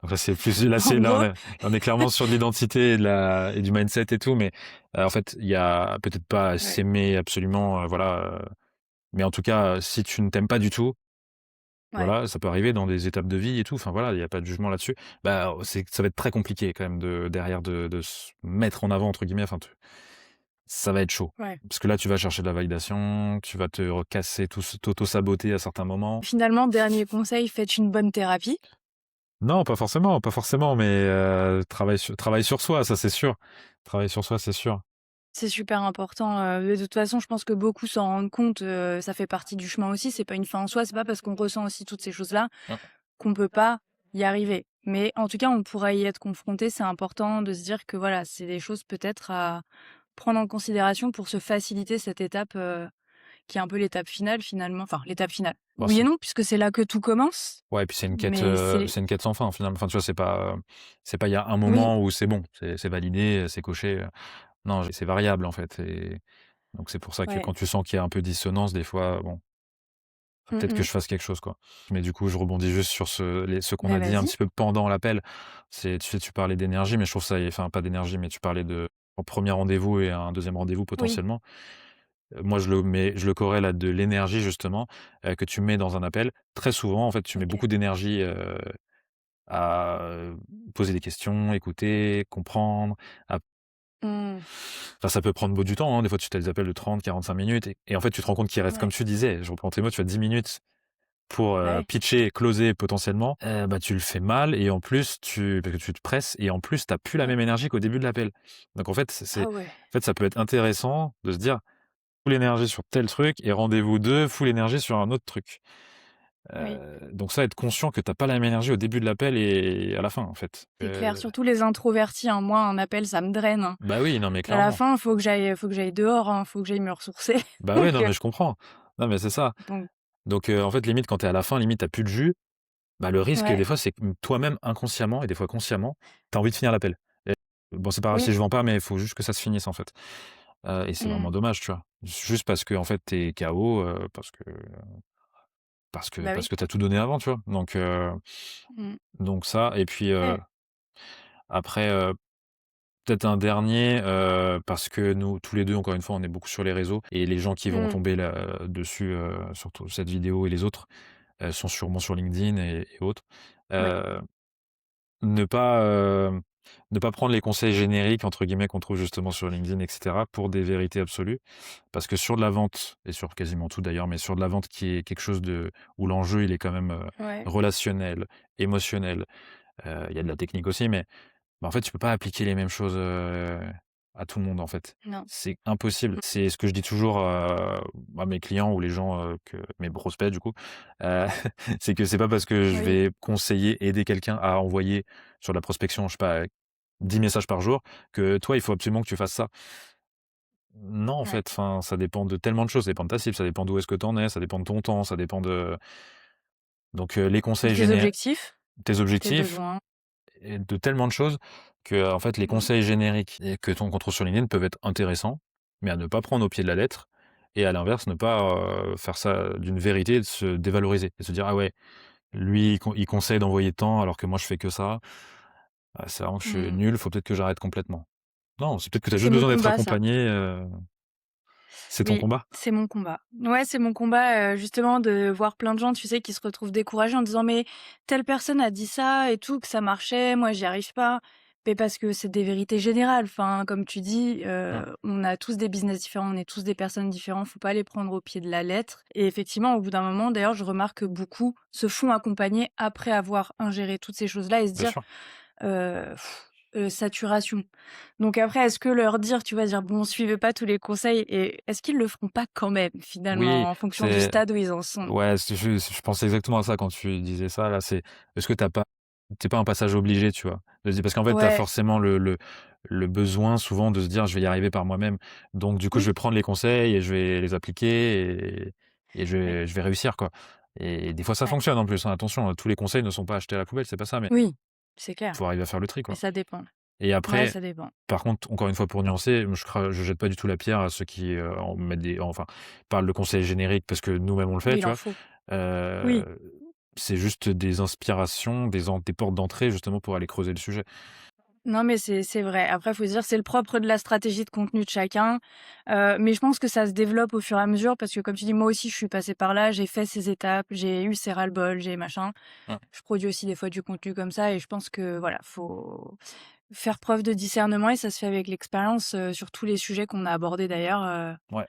Donc là, c'est plus En gros, on est clairement sur de l'identité et du mindset et tout, mais en fait, il y a peut-être pas à ouais, s'aimer absolument, voilà, mais en tout cas, si tu ne t'aimes pas du tout, ouais. voilà, ça peut arriver dans des étapes de vie et tout, enfin voilà, il y a pas de jugement là-dessus. Bah, ça va être très compliqué quand même derrière de se «mettre en avant» entre guillemets, enfin ça va être chaud. Ouais. Parce que là, tu vas chercher de la validation, tu vas te recasser, t'auto-saboter à certains moments. Finalement, dernier conseil, faites une bonne thérapie. Non, pas forcément, pas forcément, mais travaille sur soi, ça c'est sûr. Travaille sur soi, c'est sûr. C'est super important, de toute façon, je pense que beaucoup s'en rendent compte, ça fait partie du chemin aussi. C'est pas une fin en soi, c'est pas parce qu'on ressent aussi toutes ces choses-là Mmh. qu'on peut pas y arriver. Mais en tout cas, on pourra y être confronté. C'est important de se dire que voilà, c'est des choses peut-être à prendre en considération pour se faciliter cette étape, qui est un peu l'étape finale finalement. Enfin, l'étape finale. Bah, Oui et non, puisque c'est là que tout commence. ouais, et puis Mais c'est c'est une quête sans fin finalement. Enfin, tu vois, c'est pas il y a un oui. moment où c'est bon, c'est validé, c'est coché, non, c'est variable en fait et donc c'est pour ça que Ouais. quand tu sens qu'il y a un peu dissonance des fois, bon, faut Mmh peut-être que mh. je fasse quelque chose, quoi. Mais du coup, je rebondis juste sur ce qu'on Bah, a dit un vas-y. petit peu pendant l'appel. Tu sais, tu parlais d'énergie, mais je trouve ça enfin pas d'énergie, mais tu parlais de un 1er rendez-vous et un deuxième rendez-vous Oui. potentiellement. Moi, je le corrèle à de l'énergie justement, que tu mets dans un appel. Très souvent, en fait, tu mets OK. beaucoup d'énergie, à, poser des questions, écouter, comprendre, à Mmh. enfin, ça peut prendre beau du temps, hein. Des fois, tu as des appels de 30, 45 minutes et en fait, tu te rends compte qu'il reste, comme Ouais. tu disais, je reprends tes mots, tu as 10 minutes pour, Bah, ouais. pitcher et closer potentiellement, bah, tu le fais mal et en plus parce que tu te presses et en plus, tu as plus la Ouais. même énergie qu'au début de l'appel. Donc en fait, Ah ouais. ça peut être intéressant de se dire: full énergie sur tel truc et rendez-vous 2 full énergie sur un autre truc. Oui. Donc ça, être conscient que tu as pas la même énergie au début de l'appel et à la fin, en fait. C'est clair, surtout les introvertis, hein. Moi, un appel, ça me draine, hein. Bah oui, non, mais À la clairement. fin, faut que j'aille dehors, hein, faut que j'aille me ressourcer. Bah ouais, Donc non, mais je comprends. Non, mais c'est ça. donc Donc en fait, limite, quand tu es à la fin, limite, tu plus de jus. Bah, le risque, ouais. des fois, c'est que toi-même, inconsciemment et des fois consciemment, tu as envie de finir l'appel. Et bon, c'est pas grave si Oui. je vends pas, mais il faut juste que ça se finisse, en fait. Et c'est Mmh. vraiment dommage, tu vois? Juste parce que en fait, tu es KO, Bah parce oui. que tu as tout donné avant, tu vois? Mmh. Donc ça et puis, Ouais. après, peut-être un dernier, parce que nous, tous les 2 encore une fois, on est beaucoup sur les réseaux et les gens qui vont Mmh. tomber là dessus, sur cette vidéo et les autres, sont sûrement sur LinkedIn et autres. Ouais. Heu, ne pas, ne pas prendre les conseils «génériques» entre guillemets qu'on trouve justement sur LinkedIn et cetera pour des vérités absolues. Parce que sur de la vente et sur quasiment tout d'ailleurs, mais sur de la vente qui est quelque chose où l'enjeu il est quand même, Ouais. relationnel, émotionnel, il y a de la technique aussi, mais bah, en fait, tu peux pas appliquer les mêmes choses, à tout le monde, en fait. Non. C'est impossible. Mmh. C'est ce que je dis toujours, à mes clients ou les gens, mes prospects du coup, heu, c'est que c'est pas parce que je Oui. vais conseiller, aider quelqu'un à envoyer sur de la prospection, je sais pas, 10 messages par jour, que toi, il faut absolument que tu fasses ça. Non, en Ouais. fait, enfin, ça dépend de tellement de choses. Ça dépend de ta cible, ça dépend d'où est-ce que tu en es, ça dépend de ton temps, ça dépend de donc les De conseils tes géné objectifs, tes tes objectifs besoins. et de tellement de choses que, en fait, les Mmh. conseils génériques et qu'on trouve sur LinkedIn peuvent être intéressants, mais à ne pas prendre au pied de la lettre et à l'inverse, ne pas, faire ça d'une vérité, de se dévaloriser et se dire: «Ah ouais, lui il conseille d'envoyer tant alors que moi je fais que ça. Ah c'est vraiment que je suis Mmh. nul, faut peut-être que j'arrête complètement». Non, c'est peut-être que tu as C'est juste mon besoin d'être combat ça. accompagné, c'est ton Oui, combat? c'est mon combat. Ouais, c'est mon combat, justement de voir plein de gens, tu sais, qui se retrouvent découragés en disant: «Mais telle personne a dit ça et tout, que ça marchait, moi j'y arrive pas». Mais parce que c'est des vérités générales. Enfin, comme tu dis, Mmh, on a tous des business différents, on est tous des personnes différentes, faut pas les prendre au pied de la lettre et effectivement, au bout d'un moment, d'ailleurs, je remarque que beaucoup se font accompagner après avoir ingéré toutes ces choses-là et se bien dire, sûr. heu, saturation. Donc après, est-ce que leur dire, tu vois, dire: «Bon, suivez pas tous les conseils» et est-ce qu'ils le feront pas quand même, Oui, finalement, en fonction du c'est stade où ils en sont? ouais, je pensais exactement à ça quand tu disais ça là, c'est est-ce que tu pas un passage obligé, tu vois? De se dire parce qu'en fait, tu as Ouais, forcément le besoin souvent de se dire: «Je vais y arriver par moi-même, donc du coup, je oui, vais prendre les conseils et je vais les appliquer et oui, je vais réussir, quoi». Et des fois, ça ouais. fonctionne en plus, hein, attention, tous les conseils ne sont pas achetés à la poubelle, c'est pas ça, mais Oui, c'est clair, faut arriver à faire le tri, mais quoi. ça dépend. Et Ouais, après, ça dépend. par contre, encore une fois pour nuancer, moi je jette pas du tout la pierre à ceux qui, en mettent enfin, parlent de conseils génériques parce que nous-mêmes on le fait, Oui, il tu en vois? faut. Oui. Heu, c'est juste des inspirations, des portes d'entrée justement pour aller creuser le sujet. Non, mais c'est vrai. Après, faut se dire, c'est le propre de la stratégie de contenu de chacun. Mais je pense que ça se développe au fur et à mesure parce que comme tu dis, moi aussi, je suis passée par là, j'ai fait ces étapes, j'ai eu ces ras-le-bol, j'ai machin. Mmh. Je produis aussi des fois du contenu comme ça et je pense que voilà, faut faire preuve de discernement et ça se fait avec l'expérience, sur tous les sujets qu'on a abordés d'ailleurs, Ouais,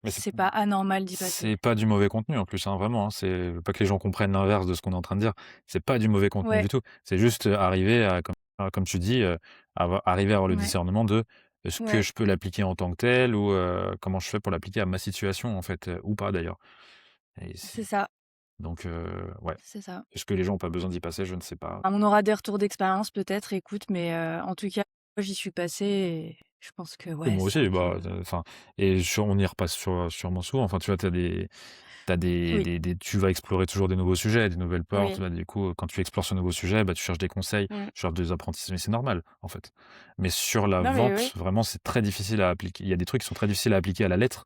mais c'est pas anormal d'y passer. c'est pas du mauvais contenu en plus, hein, vraiment, hein. C'est je veux pas que les gens comprennent l'inverse de ce qu'on est en train de dire. C'est pas du mauvais contenu Ouais, du tout. C'est juste, arriver à comme tu dis, arriver à avoir le ouais, discernement de est-ce que ouais, je peux l'appliquer en tant que tel ou, comment je fais pour l'appliquer à ma situation en fait, ou pas d'ailleurs. Et c'est ça, donc ouais. c'est ça. Est-ce que les gens ont pas besoin d'y passer? Je ne sais pas. On aura des retours d'expérience peut-être, écoute, mais en tout cas, moi j'y suis passée et je pense que Oui, ouais, moi c'est un aussi, peu bah, enfin et on y repasse sûrement souvent. Enfin, tu vois, t'as oui, tu vas explorer toujours des nouveaux sujets, des nouvelles portes. oui, Bah, du coup, quand tu explores ce nouveau sujet, bah, tu cherches des conseils, mmh. tu cherches des apprentissages, mais c'est normal, en fait. Mais sur la Non mais oui, vente, vraiment, c'est très difficile à appliquer. Il y a des trucs qui sont très difficiles à appliquer à la lettre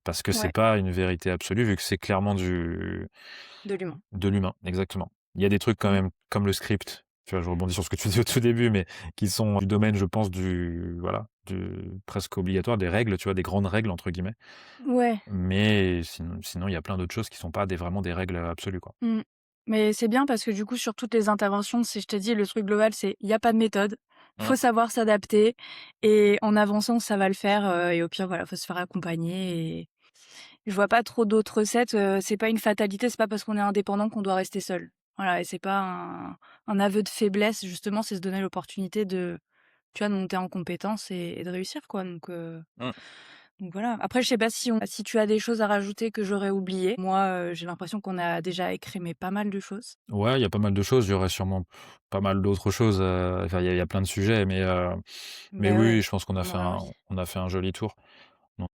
parce que c'est ouais, pas une vérité absolue vu que c'est clairement de l'humain. de l'humain, exactement. Il y a des trucs quand Mmh. même, comme le script, tu vois? Je rebondis sur ce que tu dis au tout début, mais qui sont du domaine, je pense, voilà, du presque obligatoire, des règles, tu vois? «Des grandes règles» entre guillemets. Ouais, Mais sinon, il y a plein d'autres choses qui sont pas vraiment des règles, absolues, quoi. mmh. Mais c'est bien parce que du coup, sur toutes les interventions, si je t'ai dit, le truc global, c'est il y a pas de méthode, Mmh, faut savoir s'adapter et en avançant, ça va le faire, et au pire, voilà, faut se faire accompagner et je vois pas trop d'autres recettes, c'est pas une fatalité, c'est pas parce qu'on est indépendant qu'on doit rester seul. Voilà et c'est pas un aveu de faiblesse, justement, c'est se donner l'opportunité de, tu vois, de monter en compétences et de réussir, quoi, mmh. donc voilà. Après, je sais pas si tu as des choses à rajouter que j'aurais oubliées. Moi, j'ai l'impression qu'on a déjà écrémé pas mal de choses. Ouais, il y a pas mal de choses. Il y aurait sûrement pas mal d'autres choses, enfin, il y a plein de sujets, mais Ben oui, ouais, je pense qu'on a on fait aurait envie. un joli tour. Donc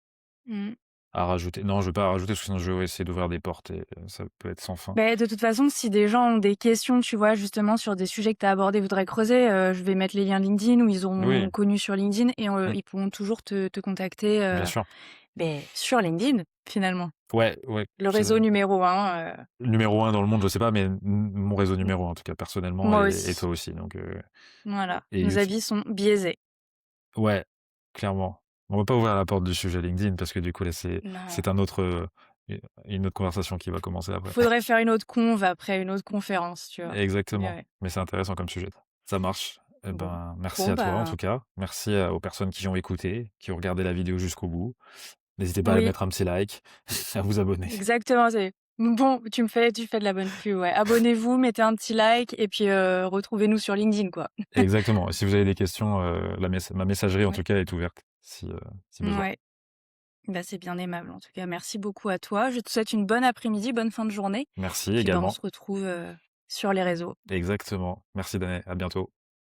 Mmh. à rajouter non, je vais pas rajouter parce que sinon je vais essayer d'ouvrir des portes et ça peut être sans fin. Beh, de toute façon, si des gens ont des questions, tu vois, justement sur des sujets que tu as abordés, voudraient creuser, je vais mettre les liens LinkedIn ou ils Oui, auront connu sur LinkedIn et mmh, ils pourront toujours te contacter, bien sûr. beh, sur LinkedIn, finalement. Ouais, ouais, Le c'est réseau numéro 1, numéro un dans le monde, je sais pas, mais mon réseau numéro 1 en tout cas personnellement moi et aussi. toi aussi donc Voilà, et nos avis sont biaisés. ouais, clairement. On va pas ouvrir la porte du sujet LinkedIn parce que du coup là Non. c'est un autre, une autre conversation qui va commencer après. Faudrait faire une autre conve après, une autre conférence, tu vois? Mais Exactement, ouais. mais c'est intéressant comme sujet. Ça marche. Eh Bon. ben, merci Bon, à toi en bah, tout cas. Merci, aux personnes qui ont écouté, qui ont regardé la vidéo jusqu'au bout. N'hésitez pas à oui, mettre un petit like, à vous abonner. exactement, c'est bon, tu fais de la bonne pub, ouais. Abonnez-vous, mettez un petit like et puis, retrouvez-nous sur LinkedIn, quoi. Exactement et si vous avez des questions, ma messagerie en Ouais. tout cas est ouverte si besoin. Ouais. Bah, c'est bien aimable, en tout cas. Merci beaucoup à toi. Je te souhaite une bonne après-midi, bonne fin de journée. Merci Puis, bah, on également. se retrouve, sur les réseaux. Exactement. Merci Danae, à bientôt.